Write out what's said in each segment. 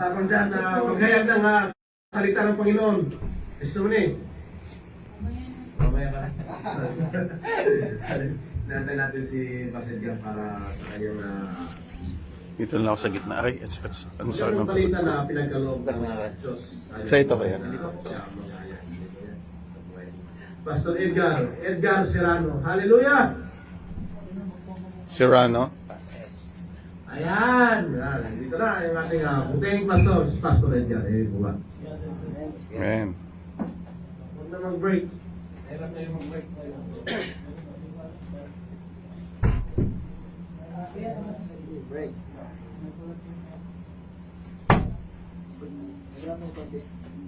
matapang dyan na maghayag ng salita ng Panginoon. Testimony. Mamaya ka na. Nantay natin si Pastor Edgar para sa kanyang Dito lang ako sa gitna. Ay, ano sa ng balita na pinagkaloob ng Diyos. Sa ito kaya? Pastor Edgar Serrano. Hallelujah! Serrano. Ayan! Dito na yung ating buting pastor, Pastor Edgar. Buwan. Amen. Huwag na mag-break. Hirap na yung mag-break. Break.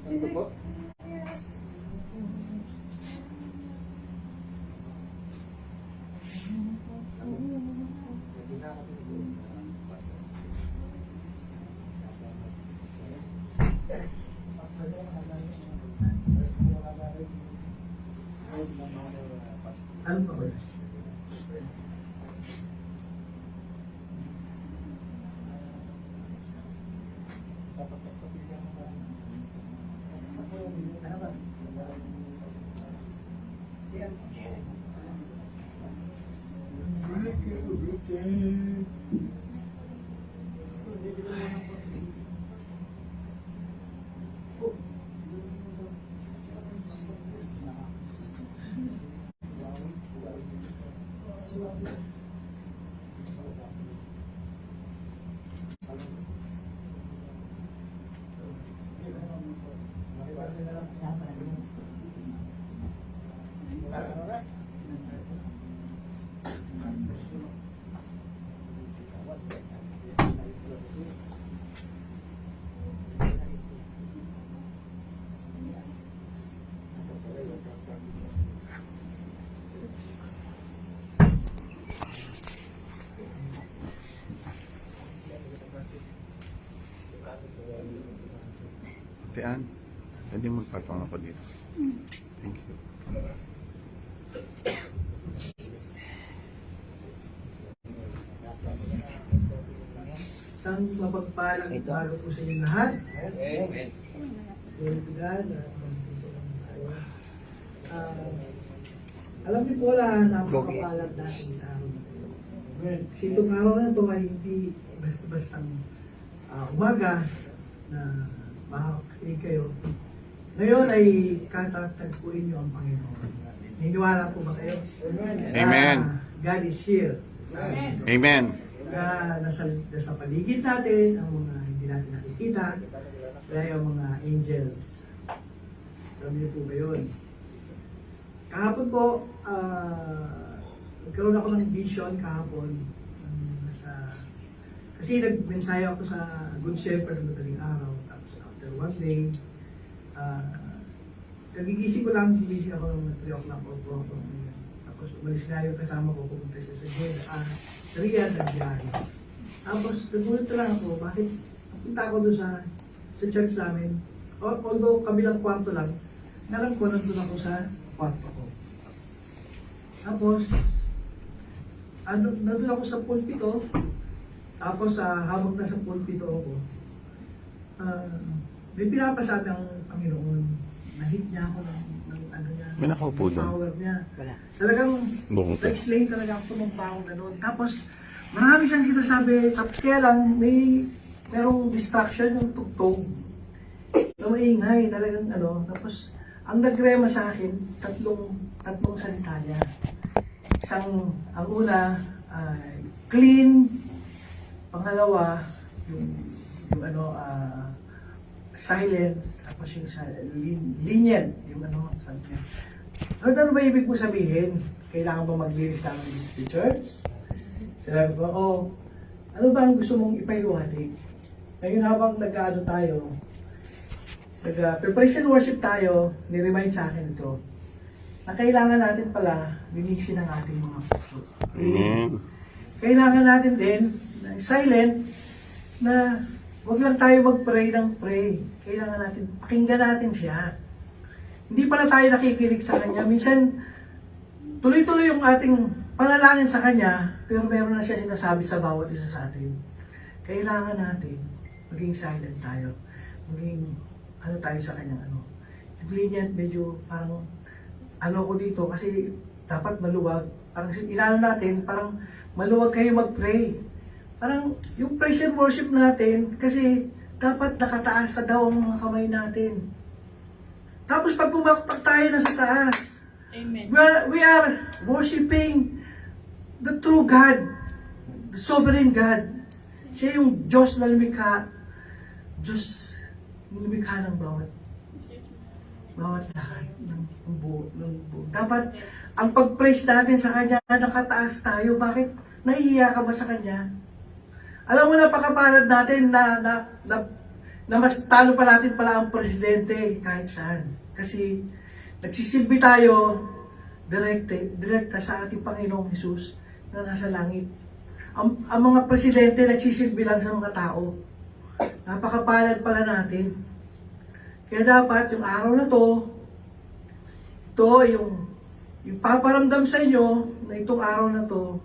Dito po? Ano pa ba? Tian, pwede magpatong ako dito. Thank you. Isang mapagpalang bago po sa inyo lahat. Amen. Glory to God. Alam niyo po na napakapalag natin sa araw na ito. Kasi itong araw na ito ay hindi basta-bastang umaga na makakinig kayo. Ngayon ay katatagpuin niyo ang Panginoon. Niniwala po ba kayo? Amen. God is here. Amen. Nasa paligid natin, ang mga hindi natin nakikita, kaya ang mga angels. Alam niyo po ba yun? Kahapon po, nagkaroon ako ng vision kahapon. Kasi nag-mensahe ako sa Good Shepherd ng madaling araw. Tapos after one day, nagigising ko lang, gigising ako ng 3 o'clock o 4 o'clock. Tapos umalis nga yung kasama ko, pupunta siya sa Riyadh, nagbiyahe. Tapos nagulat lang ako, bakit napunta ako doon sa church namin. Although kabilang kwarto lang, alam ko nandun ako sa kwarto ko. Tapos, nandun ako sa pulpito. Tapos habang nasa pulpito ako, may pinapasabi ang Panginoon. Nahit niya ako ng ano niya. May nakaupo doon. Power niya. Talagang Bukong to. na-explain talaga ako ng pao gano'n. Tapos, marami siyang sinasabi. Kaya lang, merong distraction yung tugtog. So, maingay talagang ano. Tapos, ang nagrema sa akin, tatlong salita niya. Ang una, clean. Pangalawa, yung silence. Tapos yung lenient. Yung ano, sabi niya. Ano ba ibig mo sabihin? Kailangan ba maglinis namin sa church? Sabi ko, ano ba ang gusto mong ipaiwati? Ngayon habang nag-ano tayo, preparation worship tayo, ni-remind sa akin ito, na kailangan natin pala linisin ang ating mga puso. Kailangan natin din, silent, na wag lang tayo mag-pray ng pray. Kailangan natin, pakinggan natin siya. Hindi pala tayo nakikinig sa Kanya. Minsan, tuloy-tuloy yung ating panalangin sa Kanya, pero meron na siya sinasabi sa bawat isa sa atin. Kailangan natin maging silent tayo. Maging ano tayo sa kanyang ano. Lenient, medyo parang ano ko dito kasi dapat maluwag. Parang inaano natin, parang maluwag kayo mag-pray. Parang yung praise and worship natin kasi dapat nakataas sa daw ang mga kamay natin. Tapos pag pumakpak tayo na sa taas, Amen. we are worshiping the true God, the sovereign God. Siya yung Diyos na lumikha. Diyos na lumikha ng bawat lahat ng buo. Dapat ang pag-praise natin sa Kanya, nakataas tayo. Bakit? Nahihiya ka ba sa Kanya? Alam mo, napakapalad natin na mas talo pa natin pala ang presidente kahit saan. Kasi nagsisilbi tayo direkta sa ating Panginoong Hesus na nasa langit. Ang mga presidente nagsisilbi lang sa mga tao. Napakapalad pala natin. Kaya dapat yung araw na to, ito yung paparamdam sa inyo na itong araw na to,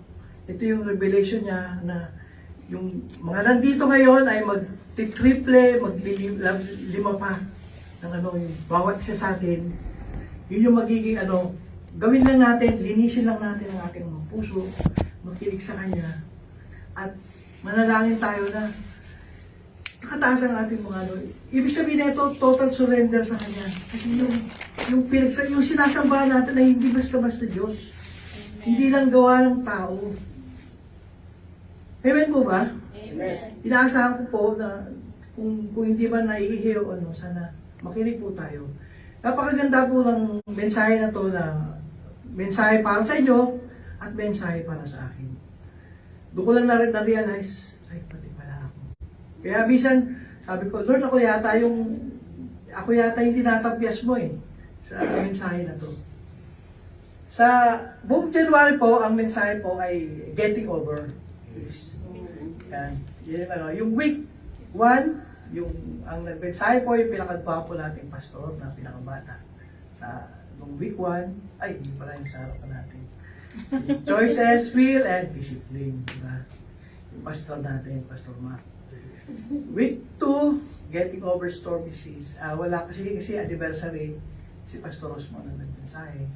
ito yung revelation niya na yung mga nandito ngayon ay mag-triple, mag-lima pa ng ano, yung bawat isa sa atin. Yun yung magiging ano, gawin lang natin, linisin lang natin ang ating mga puso, makinig sa Kanya, at manalangin tayo na nakataas ang ating mga ano. Ibig sabihin na ito, total surrender sa Kanya. Kasi yung sinasambahan natin ay hindi basta-basta Diyos. Amen. Hindi lang gawa ng tao. Amen po ba? Amen. Inaasahan ko po na kung hindi man naiihiw, ano, sana makinig po tayo. Napakaganda po ng mensahe na to na mensahe para sa inyo at mensahe para sa akin. Doon ko lang na-realize, ay pati pala ako. Kaya minsan, sabi ko, Lord, ako yata yung tinatapyas mo sa mensahe na to. Sa buong January po, ang mensahe po ay getting over. Yan. Yung week 1, ang nagmensahe po yung pinakagwapo nating pastor na pinakabata. Nung week 1, ay, hindi pala yung sa harapan natin. Choices, will, and discipline. Diba? Yung pastor natin, Pastor Mark. Week 2, getting over stormy seas. Wala kasi anniversary si Pastor Osmo na nagmensahe.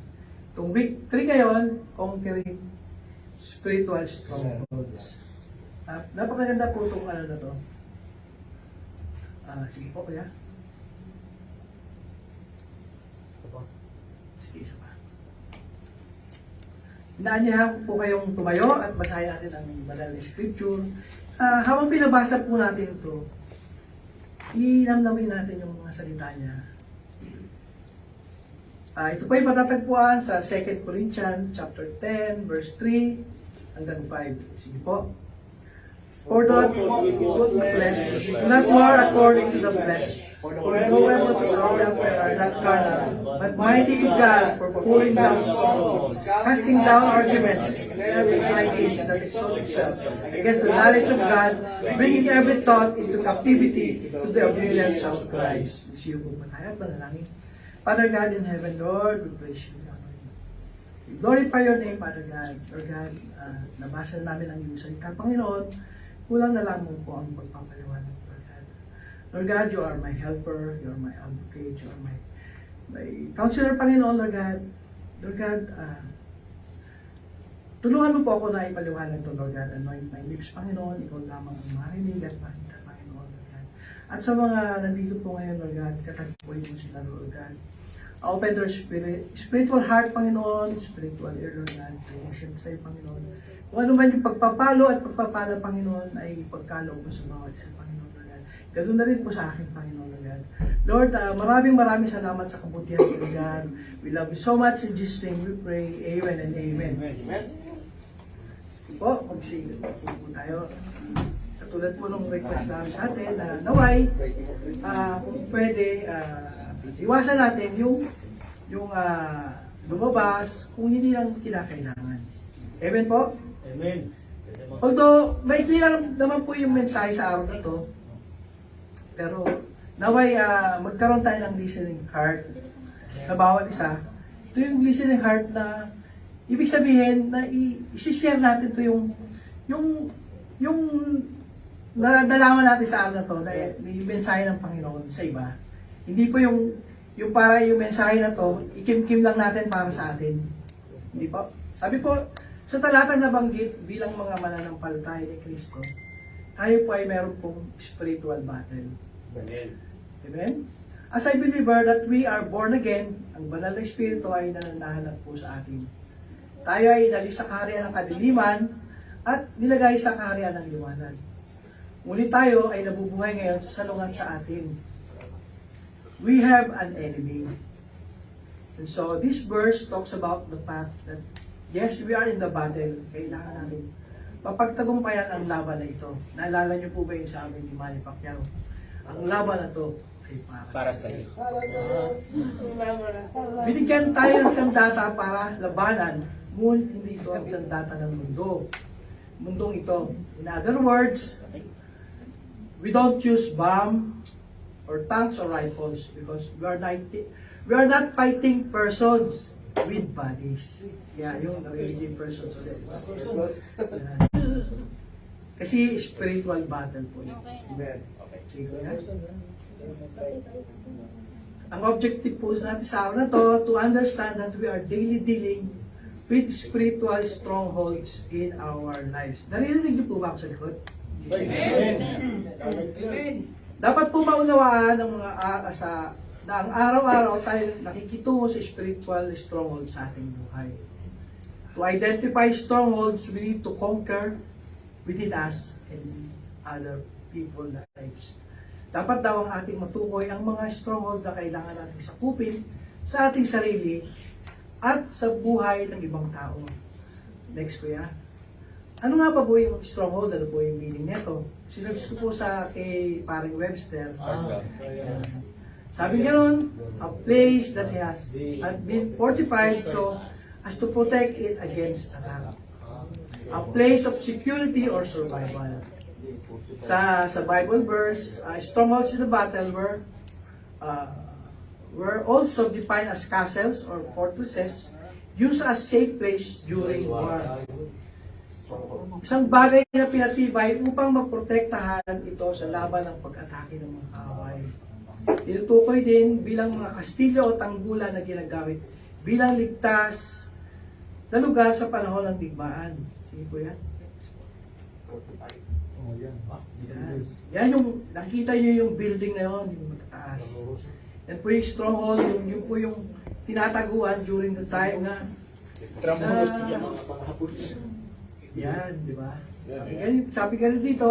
Itong week 3 ngayon, conquering spiritual strongholds. Napakaganda po itong ano na to. Sige po, kuya. Sige, isa pa. Inaanyahan ko po kayong tumayo at basahin natin ang banal na scripture. Habang pinabasa po natin ito, inamnamin natin yung mga salita niya. Ito po ay matatagpuan sa 2 Corinthians chapter 10, verse 3 hanggang 5. Sige po. For not good flesh, not war according to the flesh. For no weapons of our warfare are not carnal, but mighty in God for pulling down strongholds, casting down arguments, and every high thing that exalts itself against the knowledge of God, bringing every thought into captivity to the obedience of Christ. Siyo po pa tayo, panalangin. Father God in heaven, Lord, we praise you. We glorify your name, Father God. Lord God, nabasa namin ang iyong salita, Panginoon. Kulang na lang po ang pagpapaliwanag, Lord God. Lord God, you are my helper, you are my advocate, you are my counselor, Panginoon, Lord God. Lord God, tulungan mo po ako na ipaliwanag ito, Lord God. Anoint my lips, Panginoon. Ikaw lamang ang marinig at makita, Panginoon, Lord God. At sa mga nandito po ngayon, Lord God, katagpuin mo sila, Lord God. Open their spiritual heart, Panginoon, spiritual ear, Lord God, to listen sa iyo, Panginoon. Kung ano man yung pagpapalo at pagpapala, Panginoon, ay pagkaloob mo sa bawat isa, Panginoon, Lord God. Ganun na rin po sa akin, Panginoon, Lord God. Lord, maraming salamat sa kabutihan, Lord God. We love you so much. In Jesus' name we pray. Amen and amen. Amen. Sige po, mag-sige po tayo. Katulad po ng request namin sa atin, naway, kung pwede, iwasan natin yung lumabas kung hindi lang kinakailangan. Amen po? Amen. Although, maikli lang naman po yung mensahe sa araw na to, pero naway magkaroon tayo ng listening heart sa bawat isa. Ito yung listening heart na ibig sabihin na i-share natin to yung nalaman natin sa araw na to na yung mensahe ng Panginoon sa iba. Hindi po yung para yung mensahe na to, ikim-kim lang natin para sa atin. Hindi po. Sabi po, sa talatang nabanggit bilang mga mananampalataya ni Kristo, tayo po ay meron pong spiritual battle. Amen? As a believer that we are born again, ang banal na espiritu ay nananahanap po sa atin. Tayo ay inalis sa kaharian ng kadiliman at nilagay sa kaharian ng liwanag. Ngunit tayo ay nabubuhay ngayon sa salungan sa atin. We have an enemy. And so this verse talks about the fact that yes, we are in the battle. Kailangan natin mapagtagumpayan ang laban na ito. Naalala niyo po ba yung sa amin ni Manny Pacquiao? Ang laban na to ay para Para sa iyo. Binigyan tayo ng sandata para labanan, ngunit hindi ito ang sandata ng mundo. Mundong ito. In other words, we don't use bomb or tanks or rifles because we are not fighting persons with bodies. Yeah, yung narinig persons ulit. Yeah. Kasi spiritual battle po yun. Sige, yeah? Ang objective po natin sa araw na to understand that we are daily dealing with spiritual strongholds in our lives. Naririnig niyo po ba ako sa likod? Amen. Dapat po maunawaan ng mga na ang araw-araw tayo nakikitungo sa spiritual strongholds sa ating buhay. To identify strongholds, we need to conquer within us and other people's lives. Dapat daw ang ating matukoy ang mga stronghold na kailangan nating sakupin sa ating sarili at sa buhay ng ibang tao. Next, kuya. Ano nga pa po yung stronghold? Ano po yung meaning nito? Sinabis ko po sa kay paring Webster. Sabi ganoon, a place that has been fortified so as to protect it against attack. A place of security or survival. Sa Bible verse, strongholds in the battle were also defined as castles or fortresses used as safe place during war. Isang bagay na pinatibay upang maprotektahan ito sa laban ng pag-atake ng mga kaaway. Tinutukoy din bilang mga kastilyo o tanggulan na ginagamit bilang ligtas na lugar sa panahon ng digmaan. Sige po yan. Yan yung, nakita nyo yung building na yun, yung matataas. Yan po yung stronghold, yung po yung tinataguan during the time na yan, di ba? Sabi ganun dito,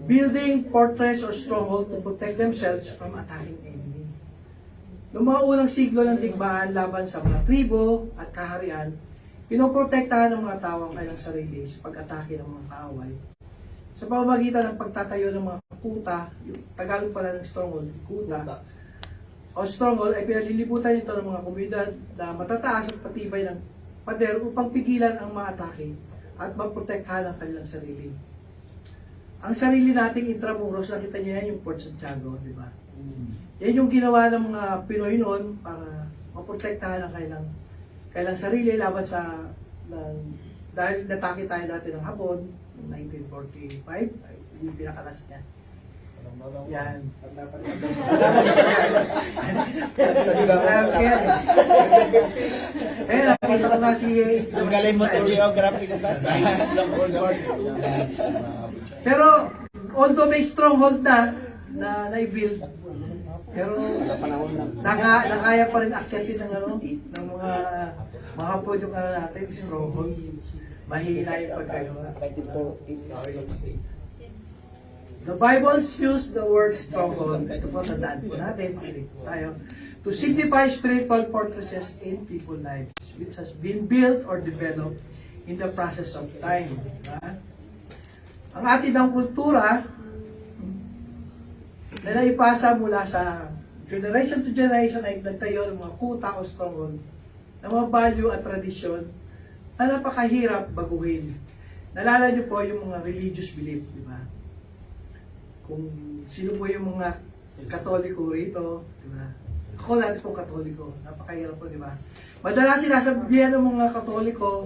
building fortress or stronghold to protect themselves from attacking enemy. Noong mga unang siglo ng digmaan laban sa mga tribo at kaharian, pinoprotektahan ng mga tao ang kanilang sarili sa pag-atake ng mga kaaway. Sa pamamagitan ng pagtatayo ng mga kuta, yung Tagalog pala ng stronghold, kuta, o stronghold ay pinalilibutan nito ng mga komunidad na matataas at patibay ng pader upang pigilan ang mga atake at maprotektahan ang kanilang sarili. Ang sarili nating Intramuros, nakita niyo yan yung Port Santiago, di ba? Yan yung ginawa ng mga Pinoy noon para maprotektahan ang kailang sarili laban sa dahil natake tayo dati ng Hapon noong 1945, yung pinakalas niya. Yan. Eh, nakita ko nga si... Ang galing mo sa geography ko ba? Science lang. Pero, although may stronghold na na-build, pero nakaya pa rin akyatin ng mga hapon yung natin, stronghold. Mahina yung pagkagawa. The Bible's use the word stronghold. Ito po, tandaan po natin. Tayo. To signify spiritual fortresses in people's lives, which has been built or developed in the process of time. Diba? Ang atin ng kultura na naipasa mula sa generation to generation ay nagtayo ng mga kuta o stronghold ng mga value at tradisyon na napakahirap baguhin. Nalala niyo po yung mga religious belief, di ba? Kung sino po yung mga Katoliko rito, di ba? Ako dati po Katoliko, napakahirap po, di ba? Madalas sinasabihan ng mga Katoliko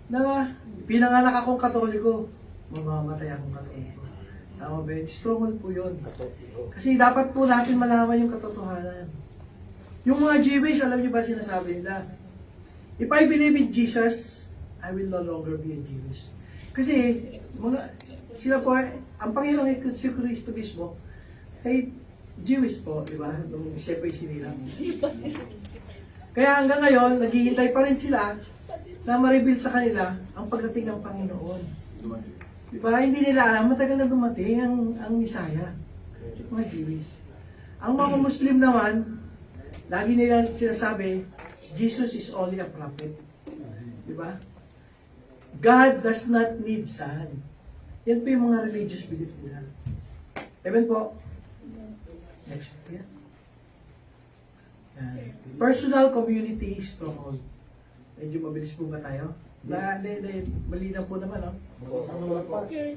na pinanganak akong Katoliko. mamamatay akong katoliko. Tama ba yun? Stronghold po yun. Kasi dapat po natin malaman yung katotohanan. Yung mga Jewish, alam niyo ba sinasabi nila? If I believe in Jesus, I will no longer be a Jewish. Kasi, sila po, ang Panginoong si Kristo mismo, ay Jewish po, di ba? Nung siya po'y sinilang. Kaya hanggang ngayon, naghihintay pa rin sila na ma-reveal sa kanila ang pagdating ng Panginoon. Di ba? Hindi nila alam, matagal na dumating ang Misaya. Mga Jewish. Ang mga Muslim naman, lagi nila sinasabi, Jesus is only a prophet. Di ba? God does not need son. Yan po yung mga religious belief nila. Amen po. Next po yan. Personal community stronghold. Medyo mabilis po ba tayo? Malinaw po naman, no?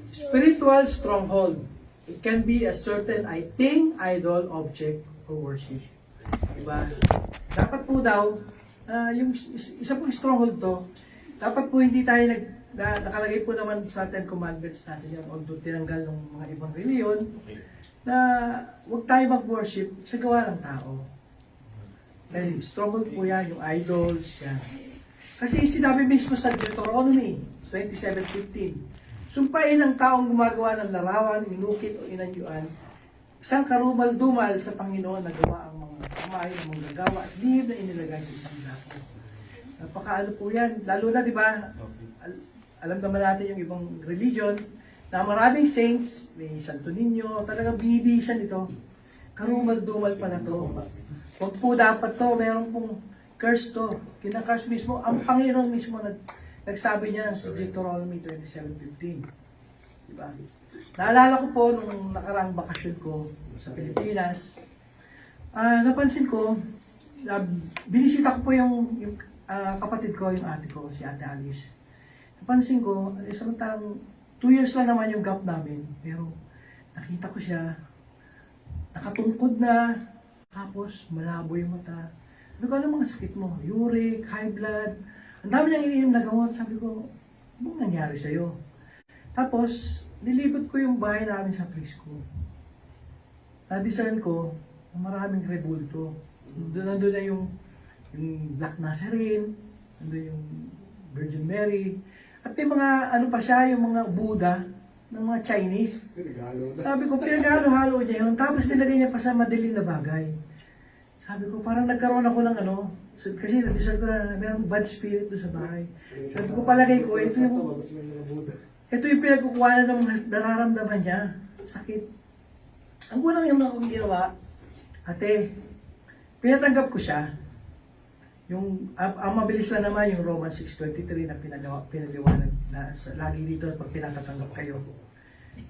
Spiritual stronghold. It can be a certain thing, idol, object, or worship. Diba? Dapat po daw, yung isa pong stronghold to, dapat po hindi tayo nakalagay po naman sa 10 commandments natin yan, although tinanggal ng mga ibang reliyon, na huwag tayo mag-worship sa gawa ng tao. Dahil stronghold po yan, yung idols, yan. Kasi sinabi mismo sa Deuteronomy 27:15, sumpain ng taong gumagawa ng larawan, inukit o inanyuan, isang karumal-dumal sa Panginoon na gawa ang mga kamay ng mga gagawa at lihim na inilagay sa isang dako. Napakaano po yan. Lalo na, di ba, alam naman natin yung ibang religion, na maraming saints, may Santo Niño, talagang binibihisan ito. Karumal-dumal pa na to. Huwag po dapat to, meron pong curse to. Kinakurse mismo, ang Panginoon mismo nagsabi niya sa Deuteronomy 27:15. Diba? Naalala ko po nung nakaraang bakasyon ko sa Pilipinas, napansin ko, binisita ko po yung kapatid ko, yung ate ko, si Ate Alice. Napansin ko, samantalang 2 years lang naman yung gap namin, pero nakita ko siya, nakatungkod na, tapos malabo yung mata. Sabi ko, ano mga sakit mo? Uric, high blood. Ang dami niyang iniinom na gamot. Sabi ko, anong nangyari sa'yo? Tapos, nilibot ko yung bahay namin sa preschool. Na-discern ko na maraming rebulto. Nandun na yung Black Nazarene, nandun yung Virgin Mary, at may mga, ano pa siya, yung mga Buddha, ng mga Chinese. Sabi ko, pinagalo-halo niya yun, tapos nilagay niya pa sa madilim na bagay. Sabi ko, parang nagkaroon ako ng ano, kasi na-discern ko na mayroong bad spirit doon sa bahay. Sabi ko, palagay ko, ito yung pinagkukuhanan ng mga nararamdaman niya. Sakit. Ang unang yung akong ginawa, ate, pinatanggap ko siya. Yung, ang mabilis lang naman yung Romans 6:23 na pinaliwanag na lagi dito pag pinatatanggap kayo.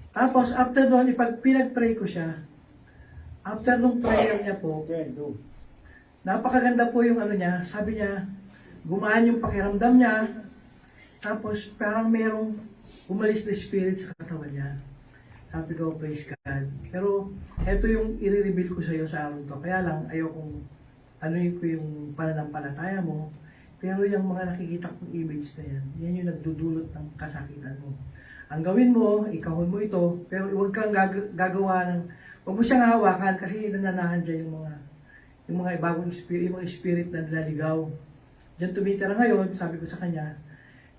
Tapos, after doon, pinag-pray ko siya. After nung prayer niya po, napakaganda po yung ano niya. Sabi niya, gumaan yung pakiramdam niya. Tapos, parang merong umalis na spirit sa katawan niya. Sabi ko, praise God. Pero, eto yung i-reveal ko sa iyo sa araw to. Kaya lang, ayokong ano yung pananampalataya mo. Pero yung mga nakikita kong image na yan yung nagdudulot ng kasakitan mo. Ang gawin mo, ikahon mo ito, pero huwag kang gagawa ng, huwag mo siyang hawakan kasi nananahan dyan yung mga bagong spirit, yung mga spirit na nalaligaw. Diyan tumitira ngayon, sabi ko sa kanya,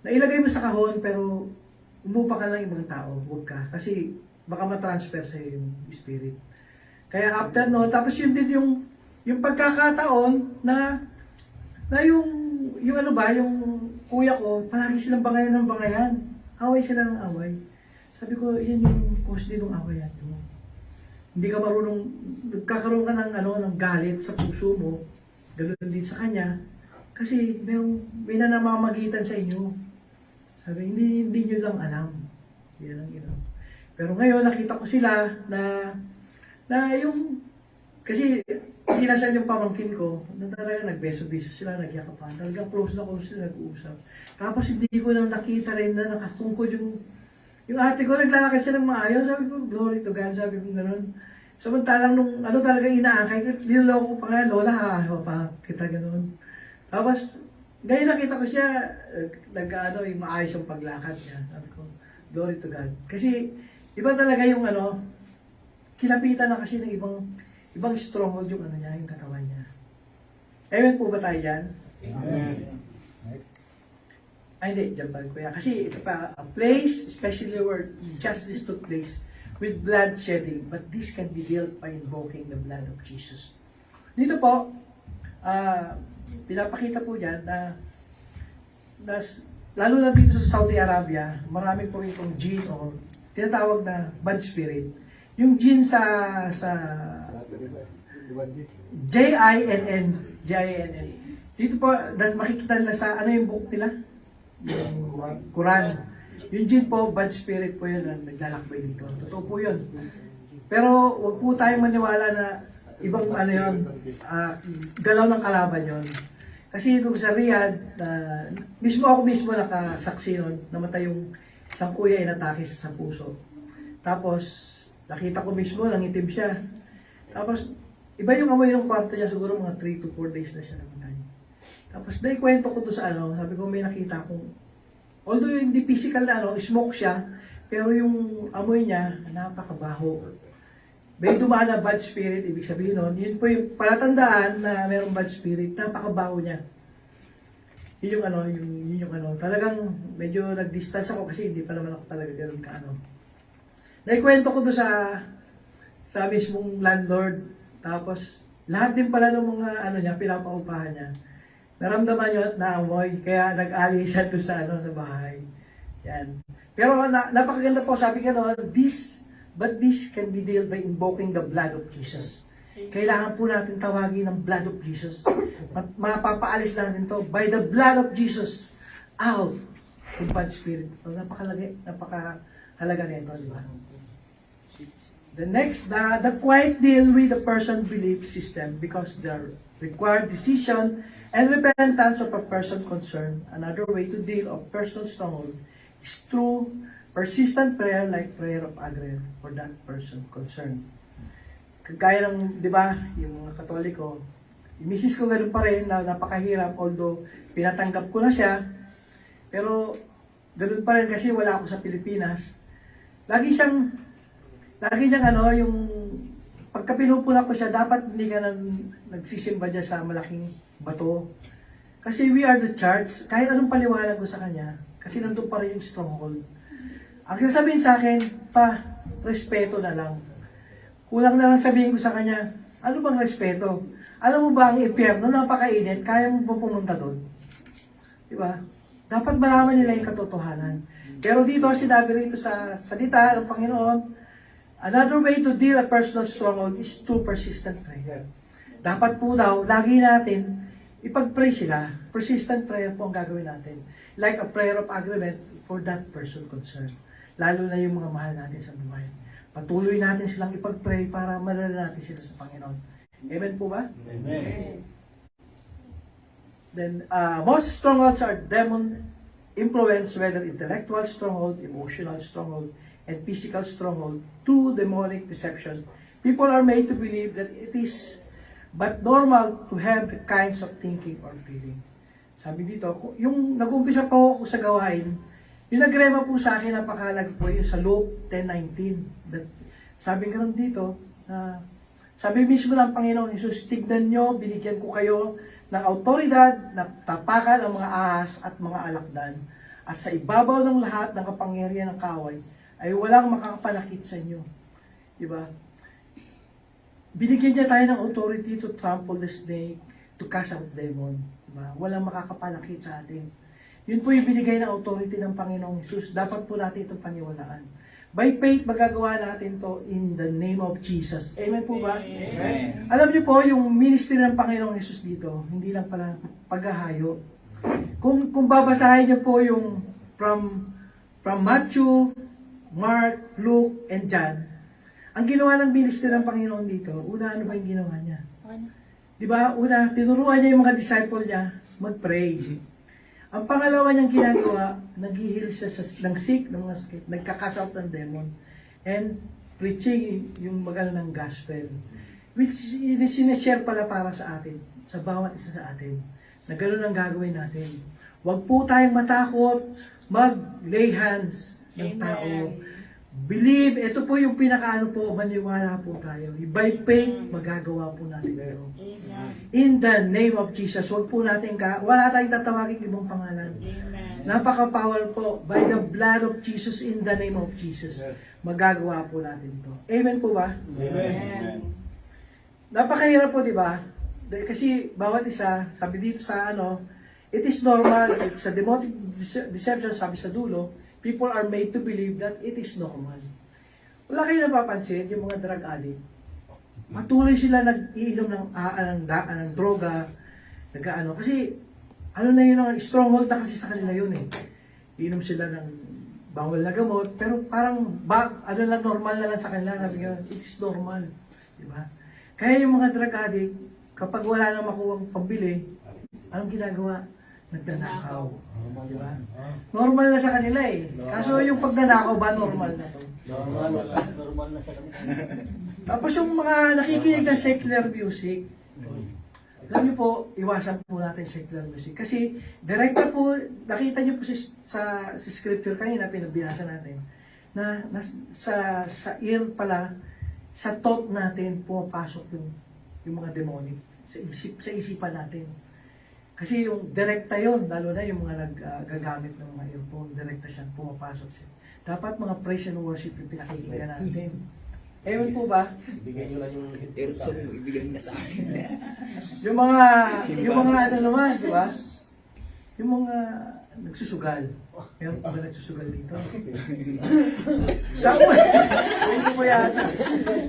nailagay mo sa kahon, pero umupa ka lang ibang tao, huwag ka. Kasi baka matransfer sa'yo yung spirit. Kaya after no, tapos yun din yung pagkakataon na yung ano ba, yung kuya ko, palagi silang bangayan ng bangayan. Away sila ng away. Sabi ko, yun yung cause din ng awayan mo. Hindi ka marunong, nagkakaroon ka ng galit sa puso mo, ganoon din sa kanya, kasi may nanamamagitan sa inyo. Sabi, hindi nyo lang alam. Yan ang ino. Pero ngayon, nakita ko sila na yung, kasi kinasal yung pamangkin ko, na talaga nagbeso-beso sila, nagyakapan. Talagang close na close sila, nag-uusap. Tapos hindi ko nang nakita rin na nakatungkod yung ate ko, naglalakad siya ng maayos. Sabi ko, glory to God, sabi ko gano'n. Samantalang nung ano talaga inaakay, niloloko ko pa nga, lola, hahawa pa kita gano'n. Tapos, ngayon nakita ko siya, yung maayos yung paglakad niya. Sabi ko, Glory to God. Kasi, iba talaga yung ano, kinapitan na kasi ng ibang stronghold yung ano niya, yung katawan niya. Amen po ba tayo dyan? Amen. Ay, hindi, dyan pa rin kuya. Kasi ito pa, a place, especially where justice took place, with blood shedding, but this can be dealt by invoking the blood of Jesus. Dito po, pinapakita po dyan na lalo na dito sa Saudi Arabia, marami po rin itong jinn o tinatawag na bad spirit. Yung jinn sa J-I-N-N. Dito po, makikita nila sa, ano yung book nila? Yung Quran. Yung jinn po, bad spirit po yun, naglalakbay dito. Totoo po yun. Pero huwag po tayong maniwala na ibang ano yun, galaw ng kalaban yun. Kasi doon sa Riyadh, ako mismo nakasaksi nun, namatay yung isang kuya inatake sa puso. Tapos, nakita ko mismo, nangitim siya. Tapos, iba yung amoy ng kwarto niya, siguro mga 3 to 4 days na siya namatay. Tapos, kwento ko doon sa ano, sabi ko may nakita akong, although hindi physical na ano, smoke siya, pero yung amoy niya, napakabaho. May dumaan na bad spirit, ibig sabihin nun, yun po yung palatandaan na mayroong bad spirit, napakabaho niya. Yun yung ano, yun yung ano, talagang medyo nag-distance ako kasi hindi pa naman ako talaga gano'n ka ano. Naikwento ko doon sa mismong landlord, tapos lahat din pala ng mga ano niya, pinapaupahan niya. Naramdaman niyo at naamoy, kaya nag-ali siya doon sa ano, sa bahay. Yan. Pero napakaganda po, sabi ka noon, but this can be dealt by invoking the blood of Jesus. Kailangan po natin tawagin ng blood of Jesus. Mapapaalis natin to by the blood of Jesus out of bad spirit. So, napakahalaga nito, di ba? The next, the quiet deal with the person belief system because the required decision and repentance of a person concerned. Another way to deal of personal stronghold is through persistent prayer like prayer of agreement for that person concerned. Kagaya ng, di ba, yung mga Katoliko, yung misis ko ganun pa rin na napakahirap, although pinatanggap ko na siya, pero ganun pa rin kasi wala ako sa Pilipinas. Lagi siyang ano, yung pagka pinupuna ko siya, dapat hindi ka nagsisimba dyan sa malaking bato. Kasi we are the church, kahit anong paliwanag ko sa kanya, kasi nandun pa rin yung stronghold. Ang sasabihin sa akin, respeto na lang. Kulang na lang sabihin ko sa kanya, ano bang respeto? Alam mo ba ang impyerno, napakainit, kaya mo ba pumunta doon? Diba? Dapat malaman nila yung katotohanan. Pero dito, sinabi rito sa salita ng Panginoon, another way to deal a personal stronghold is through persistent prayer. Dapat po daw, lagi natin, ipag-pray sila. Persistent prayer po ang gagawin natin. Like a prayer of agreement for that person concerned. Lalo na yung mga mahal natin sa buhay. Patuloy natin silang ipag-pray para madala natin sila sa Panginoon. Amen po ba? Amen. Then, most strongholds are demon influence, whether intellectual stronghold, emotional stronghold, and physical stronghold, through demonic deception. People are made to believe that it is but normal to have the kinds of thinking or feeling. Sabi dito, yung nag-umpisa po ako sa gawain, yung nagrema po sa akin, napakahalaga po yung sa Luke 10:19. Sabi nga dito, sabi mismo ng Panginoong Jesus, tignan nyo, binigyan ko kayo ng autoridad na tapakan ang mga ahas at mga alakdan. At sa ibabaw ng lahat ng kapangyarihan ng kaaway, ay walang makakapanakit sa inyo. Diba? Binigyan niya tayo ng authority to trample the snake, to cast out demon. Diba? Walang makakapanakit sa atin. Yun po yung binigay ng authority ng Panginoong Jesus. Dapat po natin itong paniwalaan. By faith, magagawa natin to in the name of Jesus. Amen po ba? Amen. Alam niyo po, yung ministry ng Panginoong Jesus dito, hindi lang pala paghahayo. Kung babasahin niyo po yung from Matthew, Mark, Luke, and John, ang ginawa ng ministry ng Panginoon dito, una, ano ba yung ginawa niya? Di ba? Una, tinuruan niya yung mga disciple niya mag-pray. Ang pangalawa niyang ginagawa, nag-heal siya ng sick, ng mga sakit, nagka-cast out ng demon, and preaching yung magano ng gospel. Which sinishare pala para sa atin, sa bawat isa sa atin, na gano'n ang gagawin natin. Huwag po tayong matakot, mag-lay hands ng tao. Believe, ito po yung pinakaano po, maniwala po tayo. By faith, magagawa po natin ito. In the name of Jesus, huwag po natin wala tayong tatawagin ibang pangalan. Napaka-power po. By the blood of Jesus, in the name of Jesus, magagawa po natin to. Amen po ba? Amen. Napakahirap po, di ba? Kasi bawat isa, sabi dito sa it is normal, it's a demonic deception, sabi sa dulo, people are made to believe that it is normal. Wala kayo napapansin, yung mga drug addict, patuloy sila nag-iinom ng droga, kasi na yun, ang stronghold na kasi sa kanila yun eh. Iinom sila ng bawal na gamot, pero parang lang, normal na lang sa kanila, sabi nga, it is normal. Diba? Kaya yung mga drug addict, kapag wala nang makuwang pambili, anong ginagawa? Nagnanakaw. Diba? Normal na sa kanila eh. Kaso yung pagnanakaw ba, normal na to? Normal na sa kanila. Tapos yung mga nakikinig ng secular music, alam niyo po, iwasan po natin secular music. Kasi direkta po, nakita niyo po sa scripture kanina, pinabiyasa natin, na sa ear pala, sa thought natin, pumapasok yung mga demonic sa isipan natin. Kasi yung direkta yon, lalo na yung mga nagagamit ng mga earphone, direkta siya, pumapasok siya. Dapat mga praise and worship yung pinakikita natin. Ewan po ba? Bigyan nyo lang yung Earphone mo, ibigay mo na sa akin. Yung mga ano naman, di ba? Yung mga nagsusugal. Meron pa ba nagsusugal dito? Saan mo? Hindi po yata.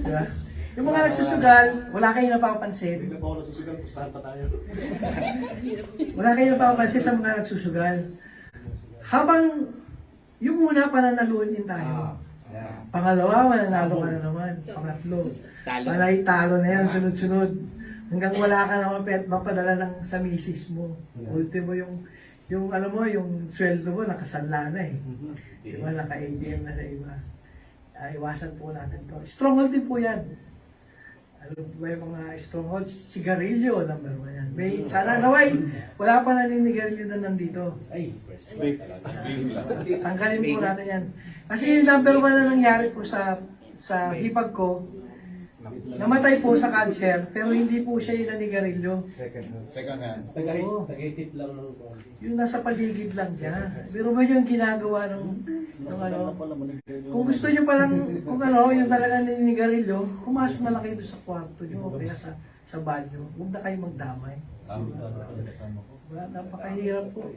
Diba? Yung mga nagsusugal, wala kayong napapansin. Hindi na po ako nasusugal, pustahan pa tayo. Wala kayong napapansin sa mga nagsusugal. Habang yung una pananalunin tayo. Pangalawa, mananalo ka na naman. Pangatlo, panay talo na yan, sunod-sunod. Hanggang wala ka naman mapadala ng sa misis mo. Ultimo yung sweldo mo, nakasanla na eh. Diba, naka-ATM na sa iba. Iwasan po natin to. Stronghold din po yan. Ano ba yung mga stronghold? Sigarilyo, number 1 yan. Sana naway, wala pa naninigarilyo na nandito. Tanggalin po natin yan. Kasi yung number 1 na nangyari po sa hipag ko, namatay po sa cancer, pero hindi po siya yung nanigarilyo. Second hand. Tagaitip lang ng Yung nasa paligid lang siya. Pero ba yung ginagawa ng kung gusto nyo palang, yung talaga naninigarilyo, pumasok na lang kayo doon sa kwarto nyo o kaya sa banyo. Huwag na kayo magdamay. Diba? Napakahirap po.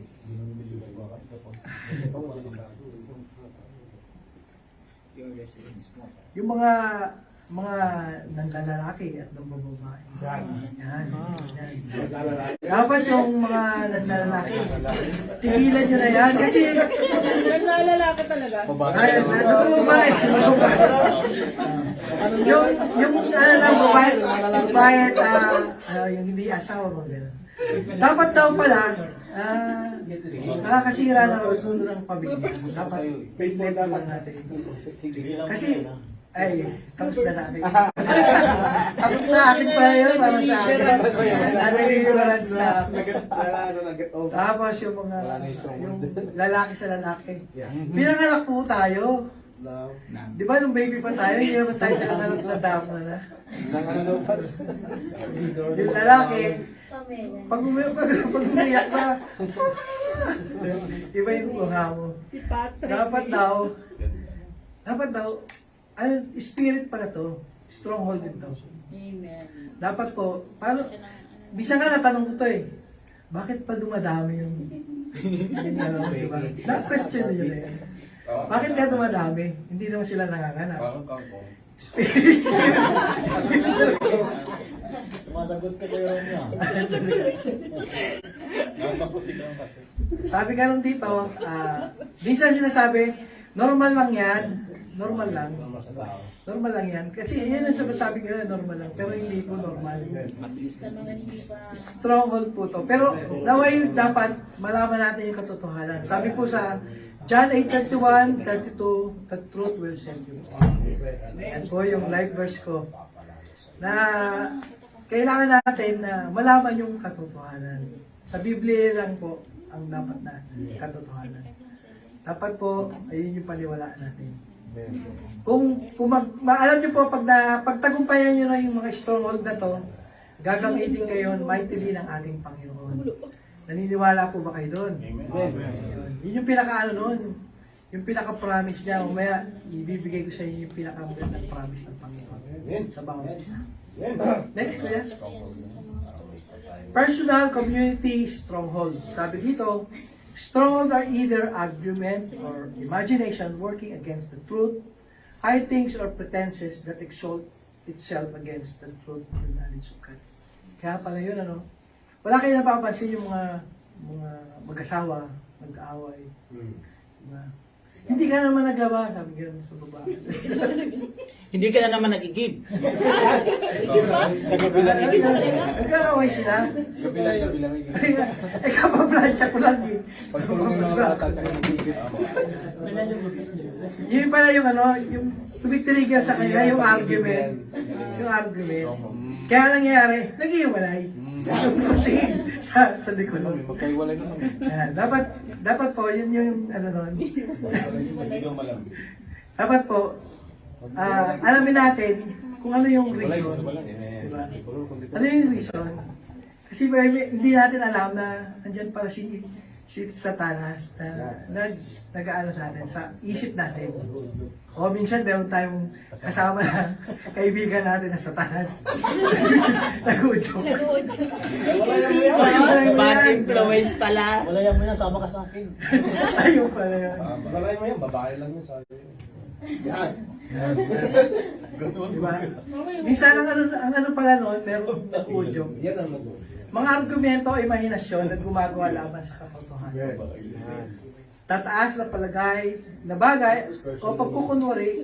Yung mga nanlalaki at ng babae. Yan. Dapat yung mga nanlalaki, tigilan nyo na yan. Kasi, Naglalaki talaga. babae. Yung babae at yung hindi asawa mo. Dapat daw pala, nakakasira na raw ng pamilya. Dapat, pay-level lang natin. Kasi, tapos na sa akin. Tapos sa akin pa yun, para sa akin. Nag-ignorance na ako. Tapos yung lalaki sa lalaki. Pinanganak po tayo. Di ba nung baby pa tayo, hindi naman tayo pinanganak na damo na. Yung lalaki, pag umiyak ka, iba yung kuha mo. Si Patrick. Dapat daw, spirit pala to, stronghold din to. Amen. Dapat po, bisa nga natanong ko to eh, bakit pa dumadami yung diba? Na-question nyo na yan. Bakit nga dumadami? Hindi naman sila nanganganak. Parang kangkong. Sumasagot ka kayo rin niya. Nasa puti lang kasi. Sabi ka nung dito, minsan sinasabi, normal lang yan, normal lang. Normal lang yan. Kasi yan ang sabi ko na normal lang, pero hindi po normal. Stronghold po to. Pero naway dapat malaman natin yung katotohanan. Sabi po sa John 8:31, 32, the truth will set you free. Yan po yung life verse ko. Na kailangan natin na malaman yung katotohanan. Sa Biblia lang po ang dapat na katotohanan. Dapat po, ayun yung paniwalaan natin. Kung alam nyo po, pagtagumpayan nyo na yung mga stronghold na to, gagamitin kayo mightily ng ating Panginoon. Naniniwala po ba kayo doon? Yun yung pinaka-ano noon, yung pinaka-promise niya, umaya, ibibigay ko sa inyo yung pinaka-magandang promise ng Panginoon sa bawat isa. Next, kuya. Personal community stronghold. Sabi dito, stronghold are either argument or imagination working against the truth, high things or pretenses that exalt itself against the truth and knowledge of God. Kaya pala yun, ano? Wala kayo napapansin yung mga mag-asawa, mag-aaway. Diba? Hindi ka naman naglaba, sabi gano'n sa babae. Hindi ka na naman nag-igib. Nag-aaway sila. Eh, kapaplansya ko lang eh. Yun pala yung ano, yung tumitrigger sa kanila, yung argument. Yung argument. Kaya nangyayari, nag-iwalay. sa likod. Magkaiwalay na kami. Yan. Dapat po, yun yung ano nun. Dapat po, alamin natin kung ano yung reason. Diba? Ano yung reason? Kasi hindi natin alam na andyan pala si Satanas na nag-aano sa atin, sa isip natin. O minsan meron tayong kasama na kaibigan natin na Satanas. Nag-udyok. Bad influence pala. Wala yan mo yan, sama ka sa akin. Ayun pala yun. Balay mo yan, babae lang yun sa yan. Diba? Minsan ang ano pala noon, meron nag-udyok. Yan ang mag Mga argumento o imahinasyon na gumagawa laban sa katotohanan. Tataas na palagay na bagay o pagkukunwari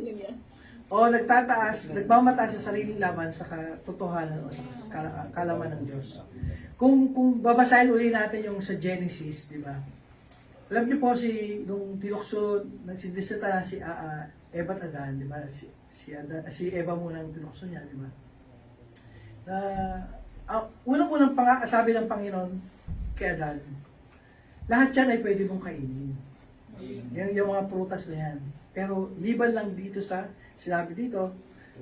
o nagmamataas sa sariling laban sa katotohanan o sa kalaman ng Diyos. Kung babasahin uli natin yung sa Genesis, di ba? Alam niyo po nung tinukso, nagsidisita na si Eva at Adan, di ba? Si Eva muna ang tinukso niya, di ba? Unang-unang sabi ng Panginoon kay Adan, lahat yan ay pwede mong kainin. Yung mga prutas na yan. Pero liban lang dito sinabi dito,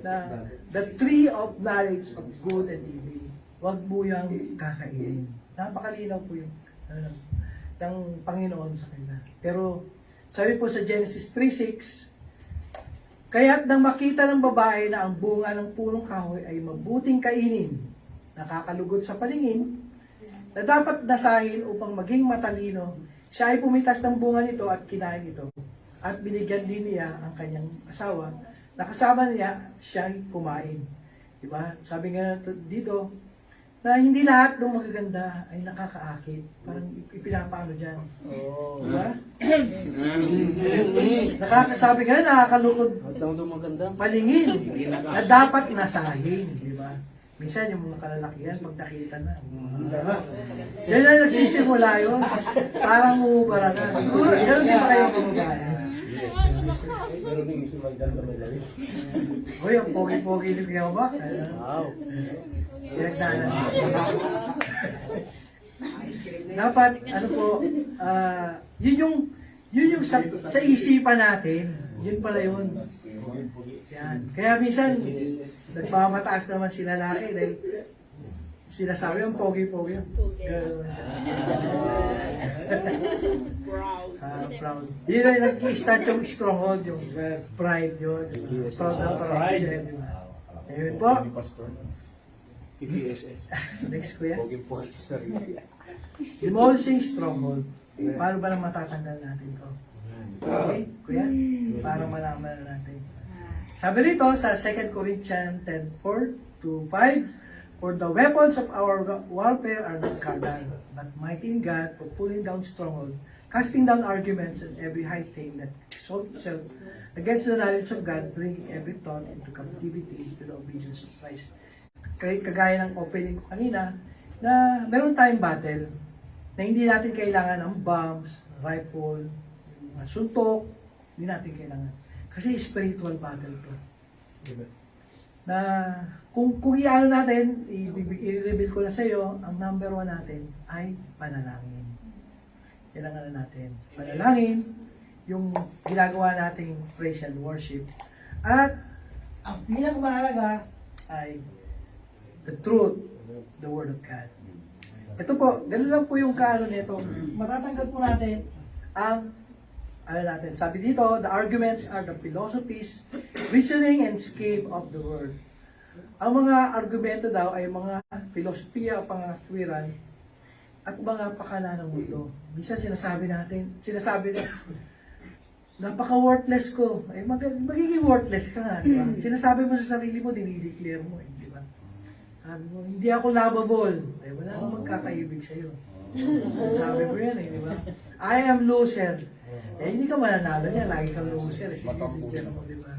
na the tree of knowledge of good and evil, huwag mo yung kakainin. Napakalinaw po yung ng Panginoon sa kanila. Pero sabi po sa Genesis 3:6, kaya't nang makita ng babae na ang bunga ng punong kahoy ay mabuting kainin, nakakalugod sa palingin, na dapat nasahin upang maging matalino, siya ay pumitas ng bunga nito at kinain ito. At binigyan din niya ang kanyang asawa, nakasama niya siya ay kumain. Diba? Sabi nga dito, na hindi lahat ng magaganda ay nakakaakit. Parang ipinapaano dyan. Diba? Sabi nga, nakakalukod palingin na dapat nasahin. Diba? Minsan yung mga kalalakihan, pag nakita na. Yan na nagsisimula yun. Parang umubara na. Siguro, gano'n din ba kayo kumubaya? Pero din gusto maganda may lawin. Uy, ang pogi-pogi ni Kuya ba? Wow. Pinagdanan. Dapat, ano po, yun yung sa isipan natin. Yun pala yun. Yan. Kaya minsan, nagmamataas naman si lalaki dahil sinasabi yung pogi-pogi. Proud. Yun ay nag-i-start yung stronghold, yung pride yun. Proud na pride siya. Ayun po. Next kuya. Demolishing stronghold. Paano ba lang matatanggal natin to? Okay, kuya? Para malaman na natin. Sabi rito sa 2 Corinthians 10:4-5, for the weapons of our warfare are not carnal, but mighty in God for pulling down stronghold, casting down arguments and every high thing that exalts itself against the knowledge of God, bringing every thought into captivity to the obedience of Christ. Kagaya ng opening ko kanina, na meron tayong battle na hindi natin kailangan ng bombs, rifle, suntok, hindi natin kailangan. Kasi spiritual battle to. Na kung i-ano natin, i-reveal ko na sa iyo, ang number 1 natin ay panalangin. Yan ang ano natin. Panalangin, yung ginagawa nating praise and worship. At ang pinakamahalaga ay the truth, the Word of God. Ito po, ganun lang po yung kaano nito. Matatanggal po natin ang natin. Sabi dito, the arguments are the philosophies, reasoning, and scheme of the world. Ang mga argumento daw ay mga filosofiya o pangatwiran at mga pakala ng mundo. Minsan sinasabi na, napaka-worthless ko. Eh, magiging worthless ka nga, di ba? Sinasabi mo sa sarili mo, dinideclare mo, di ba? Sabi mo, hindi ako lovable. Eh, wala akong magkakaibig sa'yo. Sabi mo yan, di ba? I am loser. Eh, hindi ka mananalo niya, lagi kang loser. Sinideclare mo, di ba?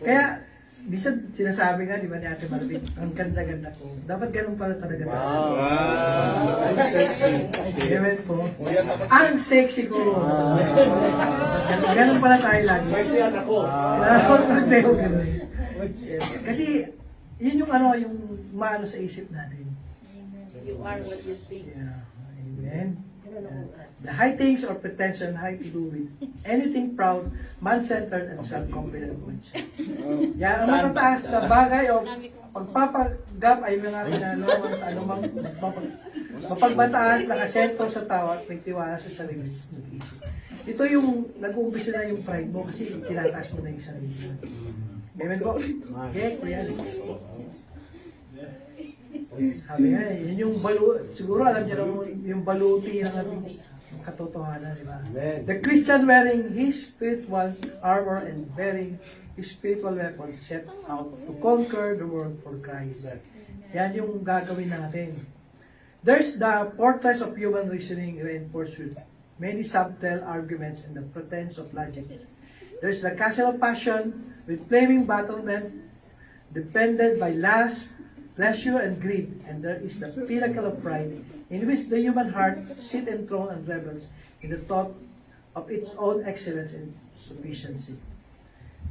Kaya, minsan sinasabi nga, di ba, ni Ate Marvin, ang ganda-ganda ko. Dapat ganun pala talaga. Amen po. Ang sexy ko. Ganun pala tayo lagi. Kasi, yun yung yung maano sa isip natin. You are what you think. Yeah. Amen. The high things or pretension high to do with anything proud, man-centered, and self-confident ones. Yan, ang matataas na bagay o pagpapagap ay mga kinalaman sa anumang mapagmataas na kasento sa tao at may tiwala sa sarili sa nag-iisip. Ito yung nag-uumpisa na yung pride mo kasi tinataas mo na yung sarili mo. Amen po? Okay, Kuya Alex. Sabi nga, yun yung siguro alam niyo naman yung baluti ng ating katotohanan, di ba? The Christian wearing his spiritual armor and bearing his spiritual weapon set out to conquer the world for Christ. Yan yung gagawin natin. There's the fortress of human reasoning reinforced with many subtle arguments and the pretense of logic. There's the castle of passion with flaming battlement defended by lust, pleasure, and greed. And there is the pinnacle of pride in which the human heart sit enthroned and revels in the thought of its own excellence and sufficiency.